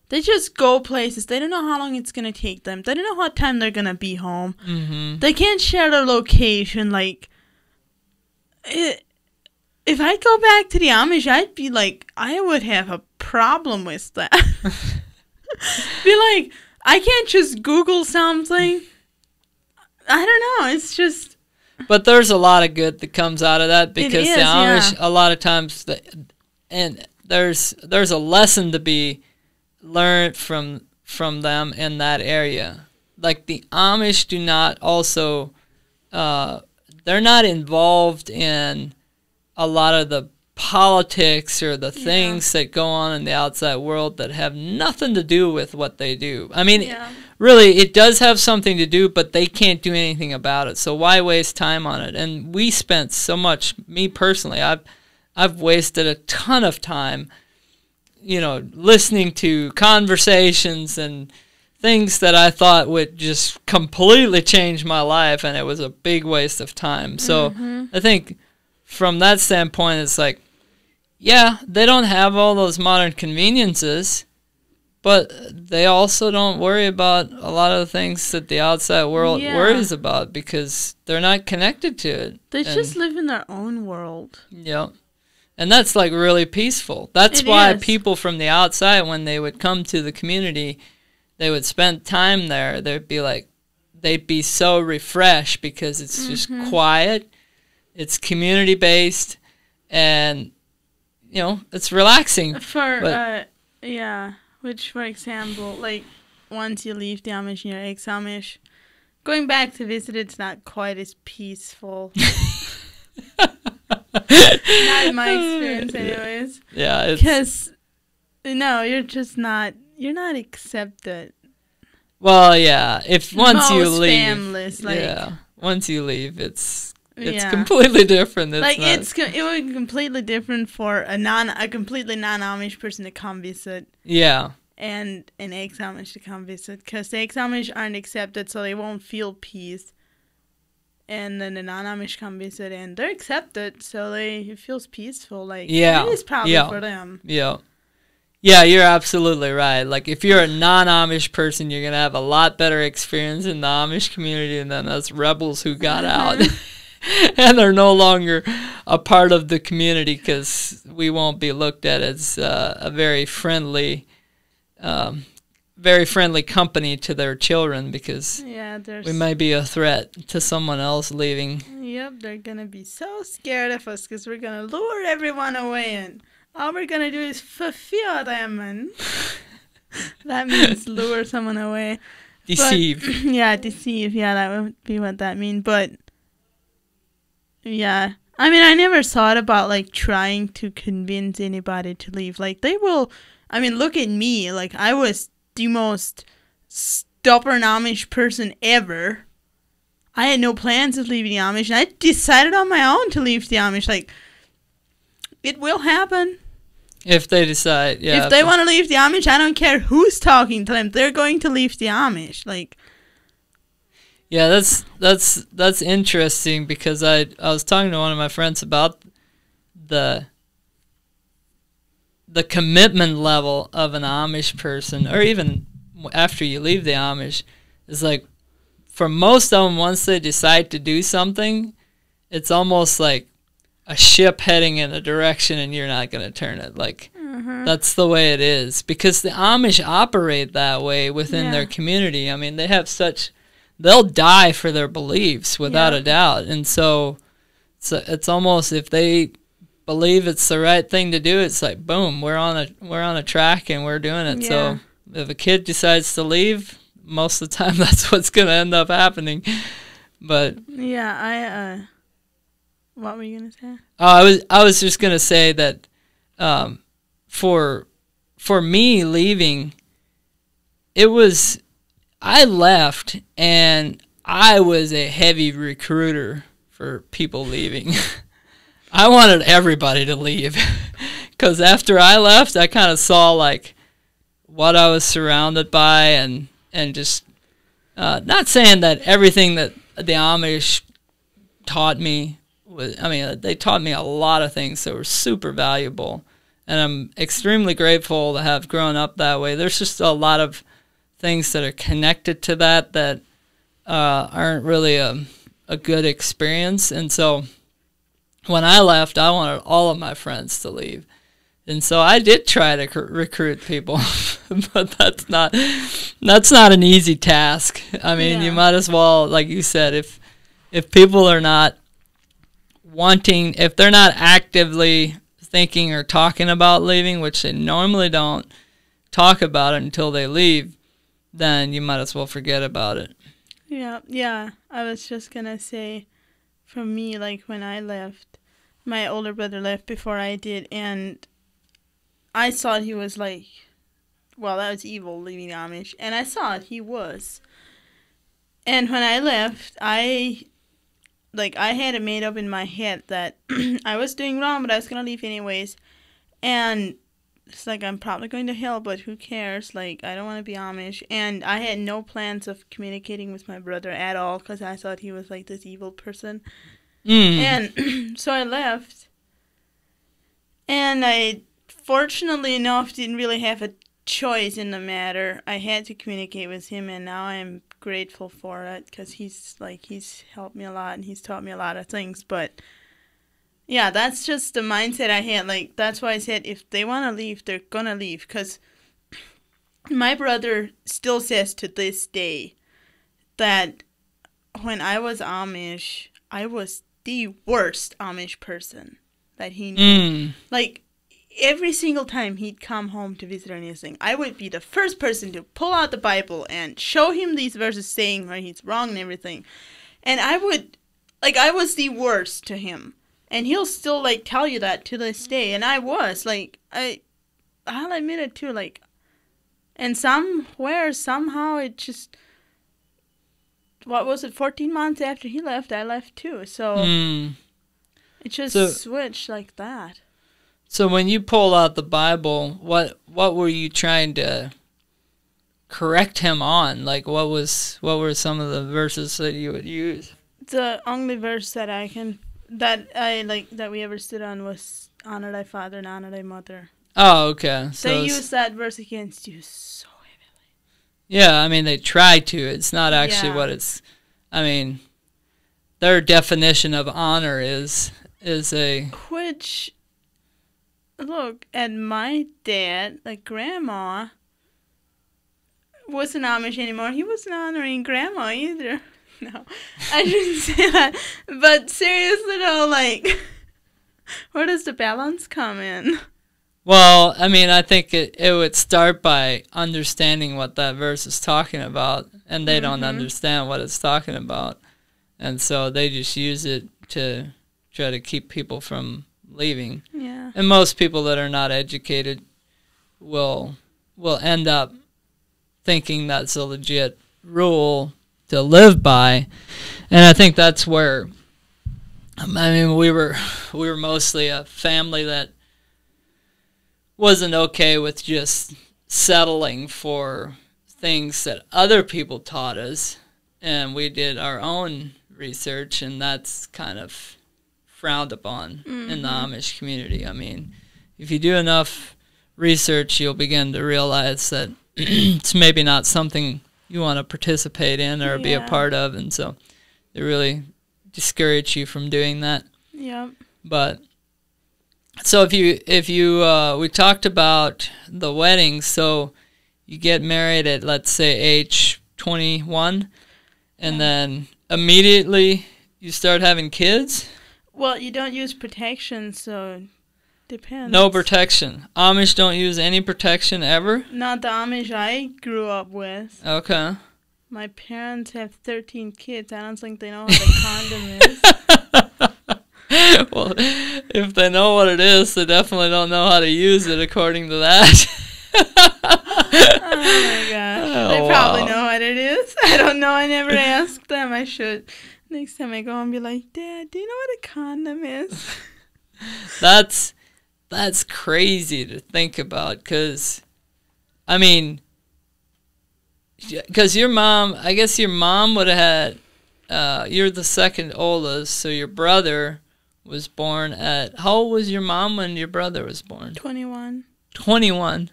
They just go places. They don't know how long it's going to take them. They don't know what time they're going to be home. They can't share their location. Like, if I go back to the Amish, I'd be like, I would have a problem with that. Be like, I can't just Google something. I don't know. It's just... But there's a lot of good that comes out of that, because the Amish, a lot of times... There's a lesson to be learned from them in that area. Like the Amish do not also, they're not involved in a lot of the politics or the things that go on in the outside world that have nothing to do with what they do. I mean, really, it does have something to do, but they can't do anything about it. So why waste time on it? And we spent so much, me personally, I've wasted a ton of time, listening to conversations and things that I thought would just completely change my life, and it was a big waste of time. So I think from that standpoint, it's like, yeah, they don't have all those modern conveniences, But they also don't worry about a lot of the things that the outside world worries about because they're not connected to it. They just live in their own world. Yeah. And that's like really peaceful. That's why people from the outside, when they would come to the community, they would spend time there. They'd be so refreshed because it's just quiet. It's community based, and it's relaxing. Which, for example, like once you leave the Amish and you're ex-Amish, going back to visit, it's not quite as peaceful. Not in my experience, anyways. Yeah, because you're not accepted. Well, yeah. Once you leave, families, once you leave, it's completely different. It would be completely different for a completely non-Amish person to come visit. Yeah. And an ex-Amish to come visit, because the ex-Amish aren't accepted, so they won't feel peace. And then the non-Amish come visit, and they're accepted, so it feels peaceful. It is probably for them. Yeah. Yeah, you're absolutely right. Like, if you're a non-Amish person, you're going to have a lot better experience in the Amish community than us rebels who got out. And they're no longer a part of the community because we won't be looked at as a very friendly company to their children because we might be a threat to someone else leaving. Yep, they're going to be so scared of us because we're going to lure everyone away, and all we're going to do is fulfill them. And that means lure someone away. Deceive. Deceive. Yeah, that would be what that means. But yeah, I mean, I never thought about trying to convince anybody to leave. They will. I mean, look at me. I was the most stubborn Amish person ever. I had no plans of leaving the Amish, and I decided on my own to leave the Amish. It will happen. If they decide, yeah. If they want to leave the Amish, I don't care who's talking to them. They're going to leave the Amish. Yeah, that's interesting because I was talking to one of my friends about the commitment level of an Amish person, or even after you leave the Amish, is for most of them, once they decide to do something, it's almost like a ship heading in a direction and you're not going to turn it. That's the way it is because the Amish operate that way within their community. I mean, they'll die for their beliefs without a doubt. And so it's almost, if they believe it's the right thing to do, it's boom, we're on a track and we're doing it. So if a kid decides to leave, most of the time that's what's going to end up happening. But what were you going to say? I was just going to say that for me leaving, I left and I was a heavy recruiter for people leaving. I wanted everybody to leave because after I left, I kind of saw what I was surrounded by and just not saying that everything that the Amish taught me they taught me a lot of things that were super valuable, and I'm extremely grateful to have grown up that way. There's just a lot of things that are connected to that aren't really a good experience, and so when I left, I wanted all of my friends to leave. And so I did try to recruit people, but that's not an easy task. I mean, you might as well, like you said, if people are not wanting, if they're not actively thinking or talking about leaving, which they normally don't talk about it until they leave, then you might as well forget about it. Yeah. I was just going to say, for me, when I left, my older brother left before I did, and I thought he was that was evil, leaving the Amish, and I thought he was. And when I left, I had it made up in my head that I was doing wrong, but I was going to leave anyways. And it's I'm probably going to hell, but who cares? I don't want to be Amish. And I had no plans of communicating with my brother at all because I thought he was this evil person. And so I left. And I, fortunately enough, didn't really have a choice in the matter. I had to communicate with him, and now I'm grateful for it because he's helped me a lot and he's taught me a lot of things. But yeah, that's just the mindset I had. Like, that's why I said if they want to leave, they're gonna leave. Because my brother still says to this day that when I was Amish, I was the worst Amish person that he knew. Like, every single time he'd come home to visit or anything, I would be the first person to pull out the Bible and show him these verses saying where he's wrong and everything. And I was the worst to him. And he'll still, like, tell you that to this day. And I was, like, I'll admit it too, like, and somehow it just, what was it, 14 months after he left, I left too. So it just switched like that. So when you pull out the Bible, what were you trying to correct him on? Like, what were some of the verses that you would use? The only verse that we ever stood on was honor thy father and honor thy mother. Oh, okay. So they use that verse against you so heavily. Yeah, I mean, they try to. It's not actually what it's, I mean, their definition of honor is a... Which, look, at my dad, like, Grandma wasn't Amish anymore. He wasn't honoring Grandma either. No, I didn't say that. But seriously, though, like, where does the balance come in? Well, I mean, I think it would start by understanding what that verse is talking about, and they don't understand what it's talking about. And so they just use it to try to keep people from leaving. Yeah. And most people that are not educated will end up thinking that's a legit rule to live by. And I think that's where, I mean, we were mostly a family that wasn't okay with just settling for things that other people taught us, and we did our own research, and that's kind of frowned upon in the Amish community. I mean, if you do enough research, you'll begin to realize that it's maybe not something you want to participate in or be a part of, and so they really discourage you from doing that. Yep. But so if you we talked about the wedding, so you get married at, let's say, age 21, and then immediately you start having kids? Well, you don't use protection, so depends. No protection. Amish don't use any protection ever? Not the Amish I grew up with. Okay. My parents have 13 kids. I don't think they know what a condom is. Well, if they know what it is, they definitely don't know how to use it according to that. Oh my gosh. They probably know what it is. I don't know. I never asked them. I should. Next time I go and be like, Dad, do you know what a condom is? That's crazy to think about, because, I mean, because your mom, I guess your mom would have had, you're the second oldest, so your brother was born at, how old was your mom when your brother was born? 21. 21.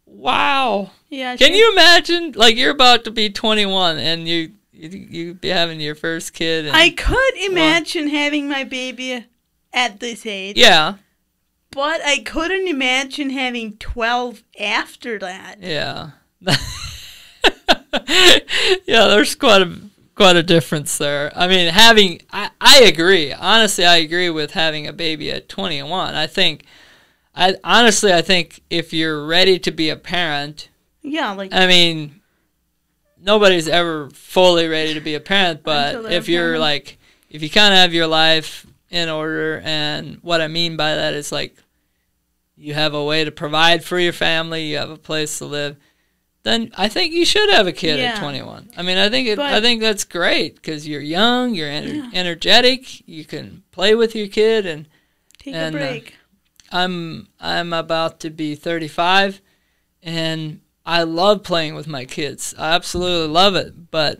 Wow. Yeah. Can you imagine, like, you're about to be 21 and you be having your first kid? And, I could imagine having my baby at this age. Yeah. But I couldn't imagine having 12 after that. Yeah. Yeah, there's quite a difference there. I mean, I agree. Honestly, I agree with having a baby at 21. I think if you're ready to be a parent, I mean, nobody's ever fully ready to be a parent, but if you're like, if you kind of have your life in order, and what I mean by that is, like, you have a way to provide for your family, you have a place to live, then I think you should have a kid at 21. I mean, I think that's great, because you're young, you're energetic, you can play with your kid and take a break. I'm about to be 35, and I love playing with my kids. I absolutely love it, but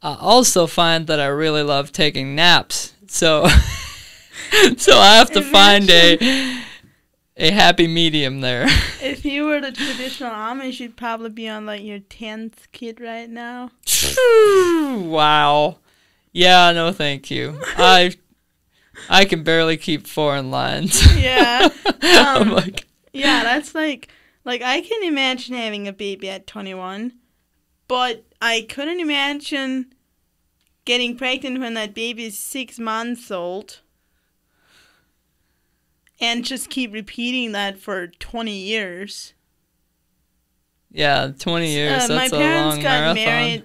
I also find that I really love taking naps. So so I have to find a happy medium there. If you were the traditional Amish, you'd probably be on like your 10th kid right now. Wow. Yeah, no thank you. I can barely keep 4 in lines. Yeah. I'm like, yeah, that's like I can imagine having a baby at 21, but I couldn't imagine getting pregnant when that baby is 6 months old and just keep repeating that for 20 years. yeah, 20 years, that's a long marathon.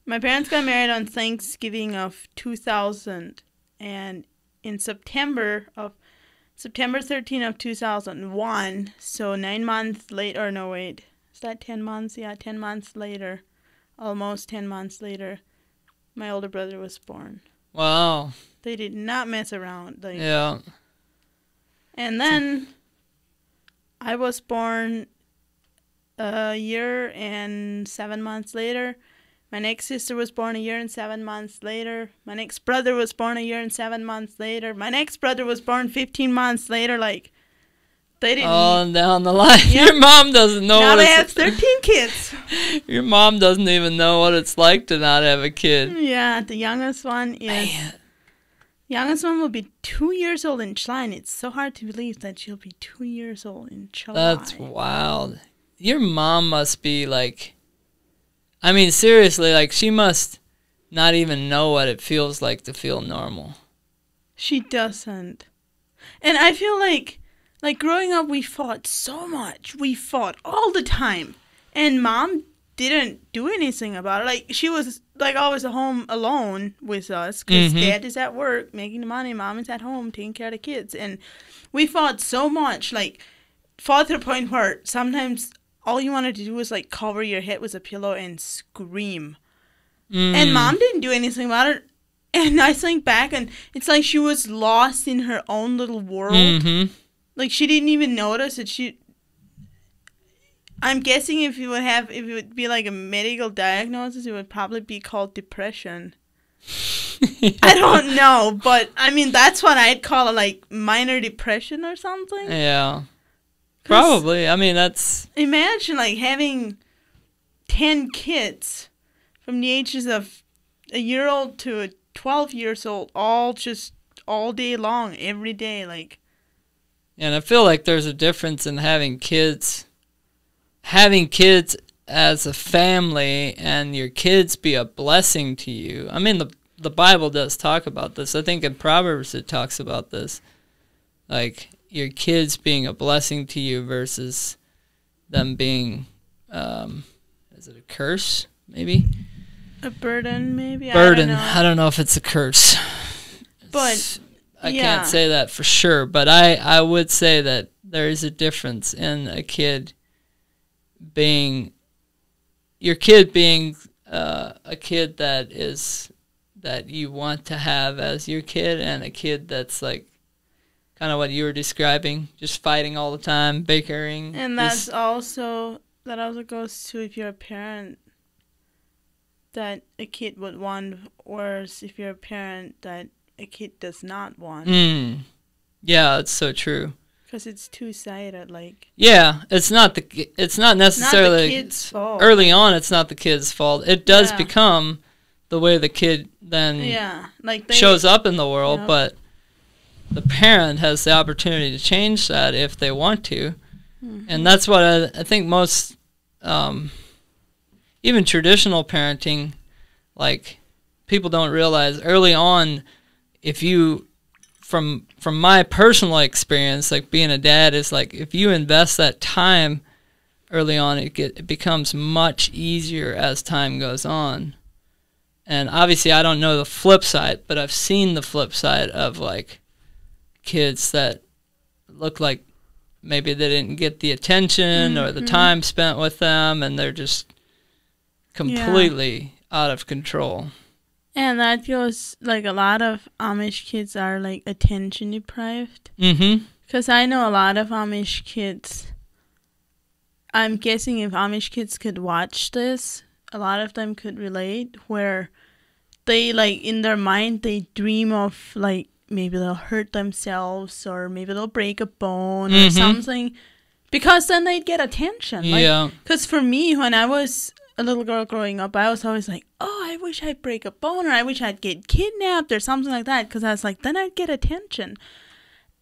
My parents got married on Thanksgiving of 2000, and in September 13th of 2001, so 9 months later, or no wait, is that 10 months? Yeah, 10 months later, almost 10 months later, my older brother was born. Wow. They did not mess around. Yeah. And then I was born a year and 7 months later. My next sister was born a year and 7 months later. My next brother was born a year and 7 months later. My next brother was born 15 months later. Like, they didn't. On down the line. Yep. Your mom doesn't know now what they have 13 kids. Your mom doesn't even know what it's like to not have a kid. Yeah, the youngest one is. Man. Youngest one will be 2 years old in July, and it's so hard to believe that she'll be 2 years old in July. That's wild. Your mom must be like, I mean, seriously, like, she must not even know what it feels like to feel normal. She doesn't. And I feel like growing up, we fought so much. We fought all the time. And Mom didn't do anything about it. Like, she was, like, always at home alone with us because Dad is at work making the money. Mom is at home taking care of the kids. And we fought so much, like, fought to the point where sometimes all you wanted to do was, like, cover your head with a pillow and scream. And Mom didn't do anything about it. And I think back, and it's like she was lost in her own little world. Like, she didn't even notice that I'm guessing if it would be like a medical diagnosis, it would probably be called depression. Yeah. I don't know, but I mean, that's what I'd call it, like minor depression or something. Yeah. Probably. I mean, that's... Imagine, like, having 10 kids from the ages of a year old to 12 years old, all day long, every day, like... And I feel like there's a difference in having kids as a family and your kids be a blessing to you. I mean, the Bible does talk about this. I think in Proverbs it talks about this. Like, your kids being a blessing to you versus them being, is it a curse, maybe? A burden, maybe? Burden. I don't know if it's a curse. But, I can't say that for sure, but I would say that there is a difference in a kid being a kid that you want to have as your kid, and a kid that's like kind of what you were describing, just fighting all the time, bickering. And that also goes to if you're a parent that a kid would want, or if you're a parent that a kid does not want. Yeah, it's so true. Because it's two-sided, like... Yeah, it's not necessarily... the kid's fault. Early on, it's not the kid's fault. It does become the way the kid then shows up in the world, but the parent has the opportunity to change that if they want to. And that's what I think most... even traditional parenting, like, people don't realize early on, if you... From my personal experience, like being a dad, is like if you invest that time early on, it becomes much easier as time goes on. And obviously, I don't know the flip side, but I've seen the flip side of like kids that look like maybe they didn't get the attention or the time spent with them, and they're just completely out of control. And that goes, like, a lot of Amish kids are, like, attention deprived. Because I know a lot of Amish kids, I'm guessing if Amish kids could watch this, a lot of them could relate, where they, like, in their mind, they dream of, like, maybe they'll hurt themselves or maybe they'll break a bone or something, because then they'd get attention. Yeah. Because for me, when I was a little girl growing up, I was always like, oh, I wish I'd break a bone, or I wish I'd get kidnapped or something like that, because I was like, then I'd get attention.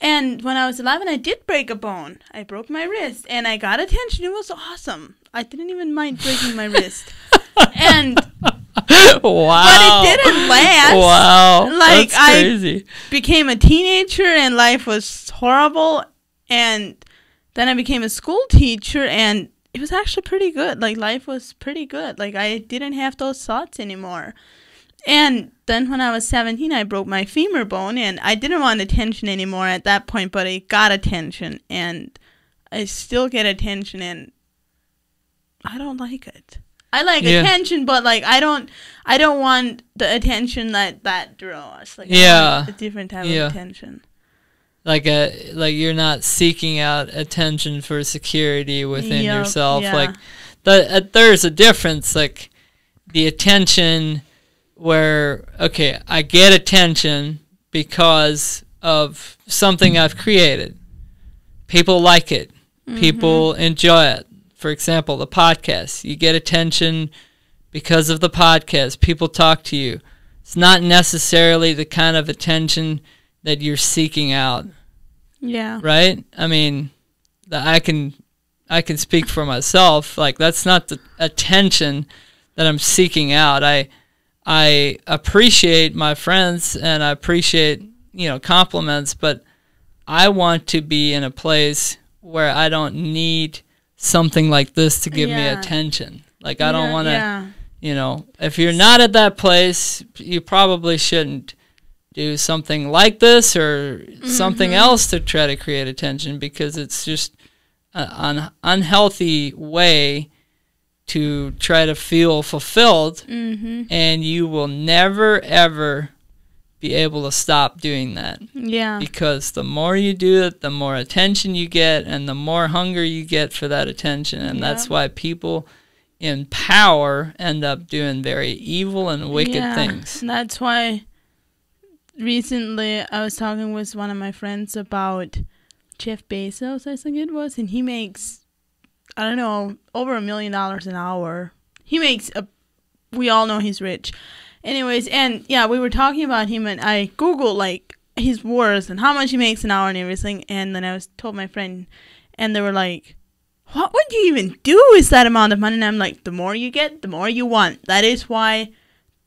And when I was 11, I did break a bone. I broke my wrist, and I got attention. It was awesome. I didn't even mind breaking my wrist. And wow. But it didn't last. Wow. Like, that's crazy. I became a teenager, and life was horrible. And then I became a school teacher, and it was actually pretty good. Like, life was pretty good. Like, I didn't have those thoughts anymore. And then when I was 17, I broke my femur bone, and I didn't want attention anymore at that point, but I got attention, and I still get attention, and I don't like it. I like attention, but like I don't want the attention that draws. Like, I want a different type of attention. Like you're not seeking out attention for security within yourself. Yeah. Like there's a difference. Like the attention where, okay, I get attention because of something I've created. People like it. People enjoy it. For example, the podcast. You get attention because of the podcast. People talk to you. It's not necessarily the kind of attention that you're seeking out. Yeah. Right? I mean, I can speak for myself. Like, that's not the attention that I'm seeking out. I appreciate my friends and I appreciate, compliments, but I want to be in a place where I don't need something like this to give me attention. Like, I don't want to, if you're not at that place, you probably shouldn't do something like this or something else to try to create attention, because it's just an unhealthy way to try to feel fulfilled, and you will never, ever be able to stop doing that. Yeah. Because the more you do it, the more attention you get, and the more hunger you get for that attention. And that's why people in power end up doing very evil and wicked things. And that's why recently I was talking with one of my friends about Jeff Bezos, I think it was, and he makes, I don't know, over $1 million an hour. He makes we all know he's rich. Anyways, and we were talking about him, and I Googled like his worth and how much he makes an hour and everything, and then I told my friend, and they were like, what would you even do with that amount of money? And I'm like, the more you get, the more you want. That is why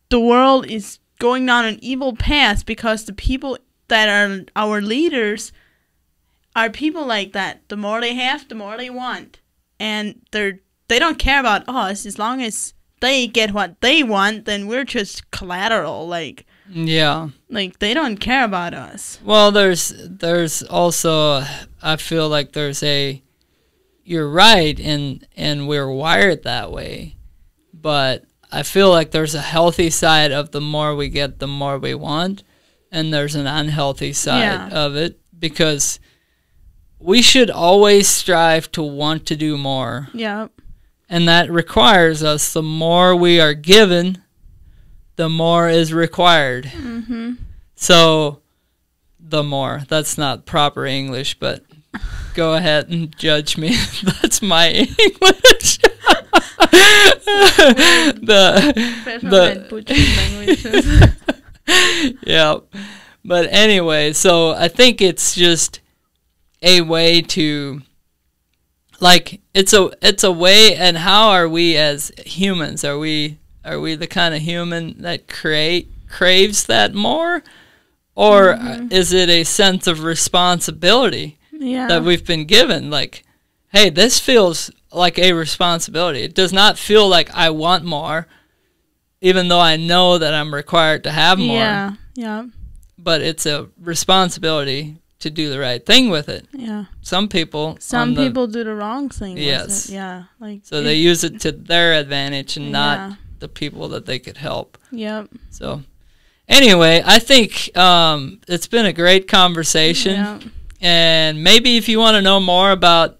the world is going down an evil path, because the people that are our leaders are people like that. The more they have, the more they want. And they don't care about us. As long as they get what they want, then we're just collateral. Like, like they don't care about us. Well, there's also, I feel like you're right, and we're wired that way, but I feel like there's a healthy side of the more we get, the more we want, and there's an unhealthy side of it, because we should always strive to want to do more. Yeah. And that requires us, the more we are given, the more is required. So, the more. That's not proper English, but go ahead and judge me. That's my English. Yeah. But anyway, so I think it's just a way to, like, it's a way. And how are we as humans? Are we the kind of human that craves that more, or is it a sense of responsibility that we've been given? Like, hey, this feels like a responsibility. It does not feel like I want more, even though I know that I'm required to have more. Yeah. But it's a responsibility to do the right thing with it. Yeah. Some people do the wrong thing. Yes. With it. Yeah. Like, so they use it to their advantage and not the people that they could help. Yep. So anyway, I think it's been a great conversation. Yeah. And maybe if you want to know more about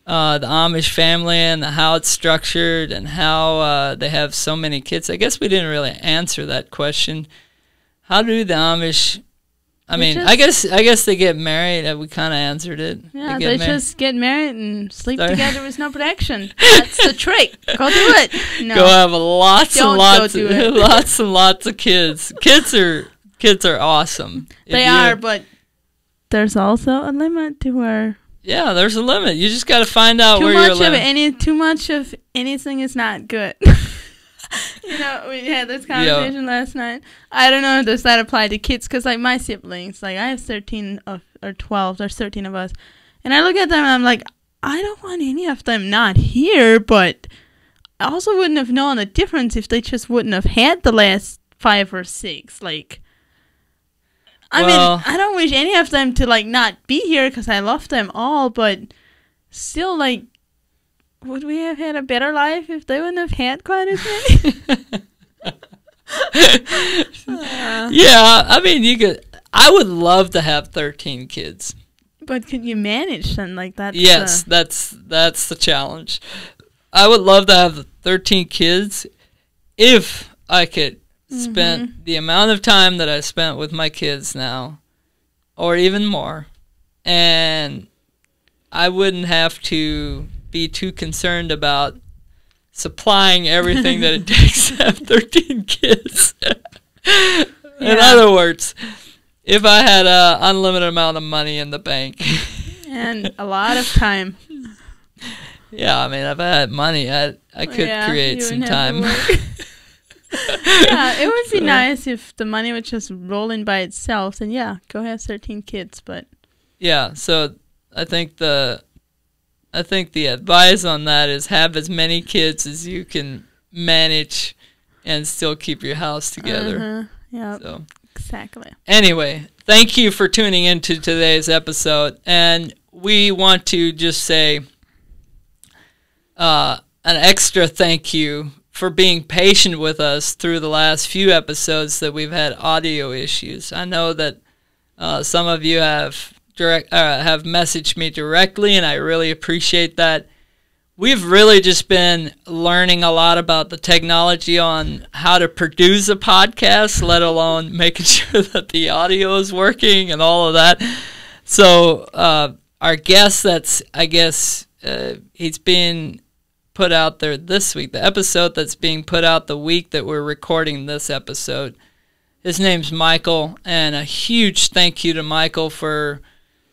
the Amish family and how it's structured and how they have so many kids, I guess we didn't really answer that question. How do the Amish I mean, I guess they get married. We kind of answered it. Yeah, they just get married and sleep together with no protection. That's the trick. Go do it. No. Go have lots and lots of kids. Kids are awesome. They are, but there's also a limit to where. Yeah, there's a limit. You just got to find out where you're living. Too much of anything is not good. You know, we had this conversation last night. I don't know if that apply to kids, because like my siblings, like I have 13 or 12, there's 13 of us, and I look at them and I'm like, I don't want any of them not here, but I also wouldn't have known the difference if they just wouldn't have had the last 5 or 6. Like, I mean, I don't wish any of them to like not be here because I love them all, but still, like, would we have had a better life if they wouldn't have had quite as many? Yeah, I mean, you could. I would love to have 13 kids. But could you manage them like that? Yes, that's the challenge. I would love to have 13 kids if I could spend the amount of time that I spent with my kids now, or even more, and I wouldn't have to be too concerned about supplying everything that it takes to have 13 kids. In other words, if I had an unlimited amount of money in the bank. And a lot of time. Yeah, I mean, if I had money, I could create some time. Yeah, it would be nice if the money would just roll in by itself. And yeah, go have 13 kids, but... Yeah, so I think the advice on that is have as many kids as you can manage and still keep your house together. Yeah, so. Exactly. Anyway, thank you for tuning into today's episode. And we want to just say an extra thank you for being patient with us through the last few episodes that we've had audio issues. I know that some of you have messaged me directly, and I really appreciate that. We've really just been learning a lot about the technology on how to produce a podcast, let alone making sure that the audio is working and all of that. So our guest he's being put out there this week, the episode that's being put out the week that we're recording this episode, his name's Michael, and a huge thank you to Michael for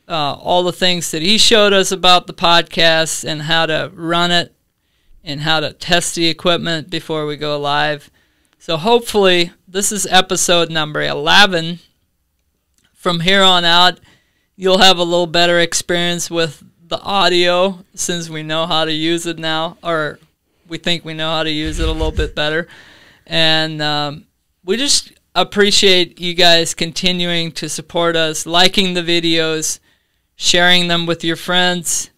all the things that he showed us about the podcast and how to run it and how to test the equipment before we go live. So hopefully this is episode number 11. From here on out, you'll have a little better experience with the audio since we know how to use it now, or we think we know how to use it a little bit better. And we just appreciate you guys continuing to support us, liking the videos, sharing them with your friends,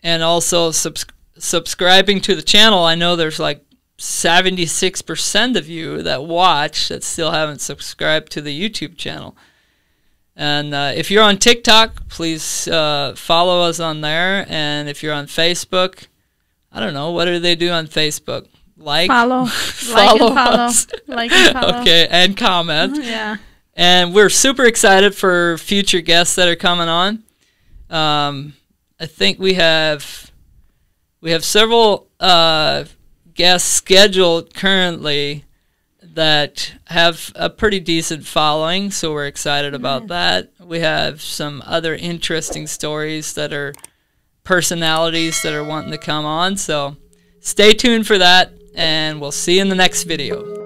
and also subscribing to the channel. I know there's like 76% of you that watch that still haven't subscribed to the YouTube channel. And if you're on TikTok, please follow us on there. And if you're on Facebook, I don't know, what do they do on Facebook? Follow us. Like and follow. Okay, and comment. Yeah. And we're super excited for future guests that are coming on. I think we have several guests scheduled currently that have a pretty decent following, so we're excited about that. We have some other interesting stories that are personalities that are wanting to come on, so stay tuned for that, and we'll see you in the next video.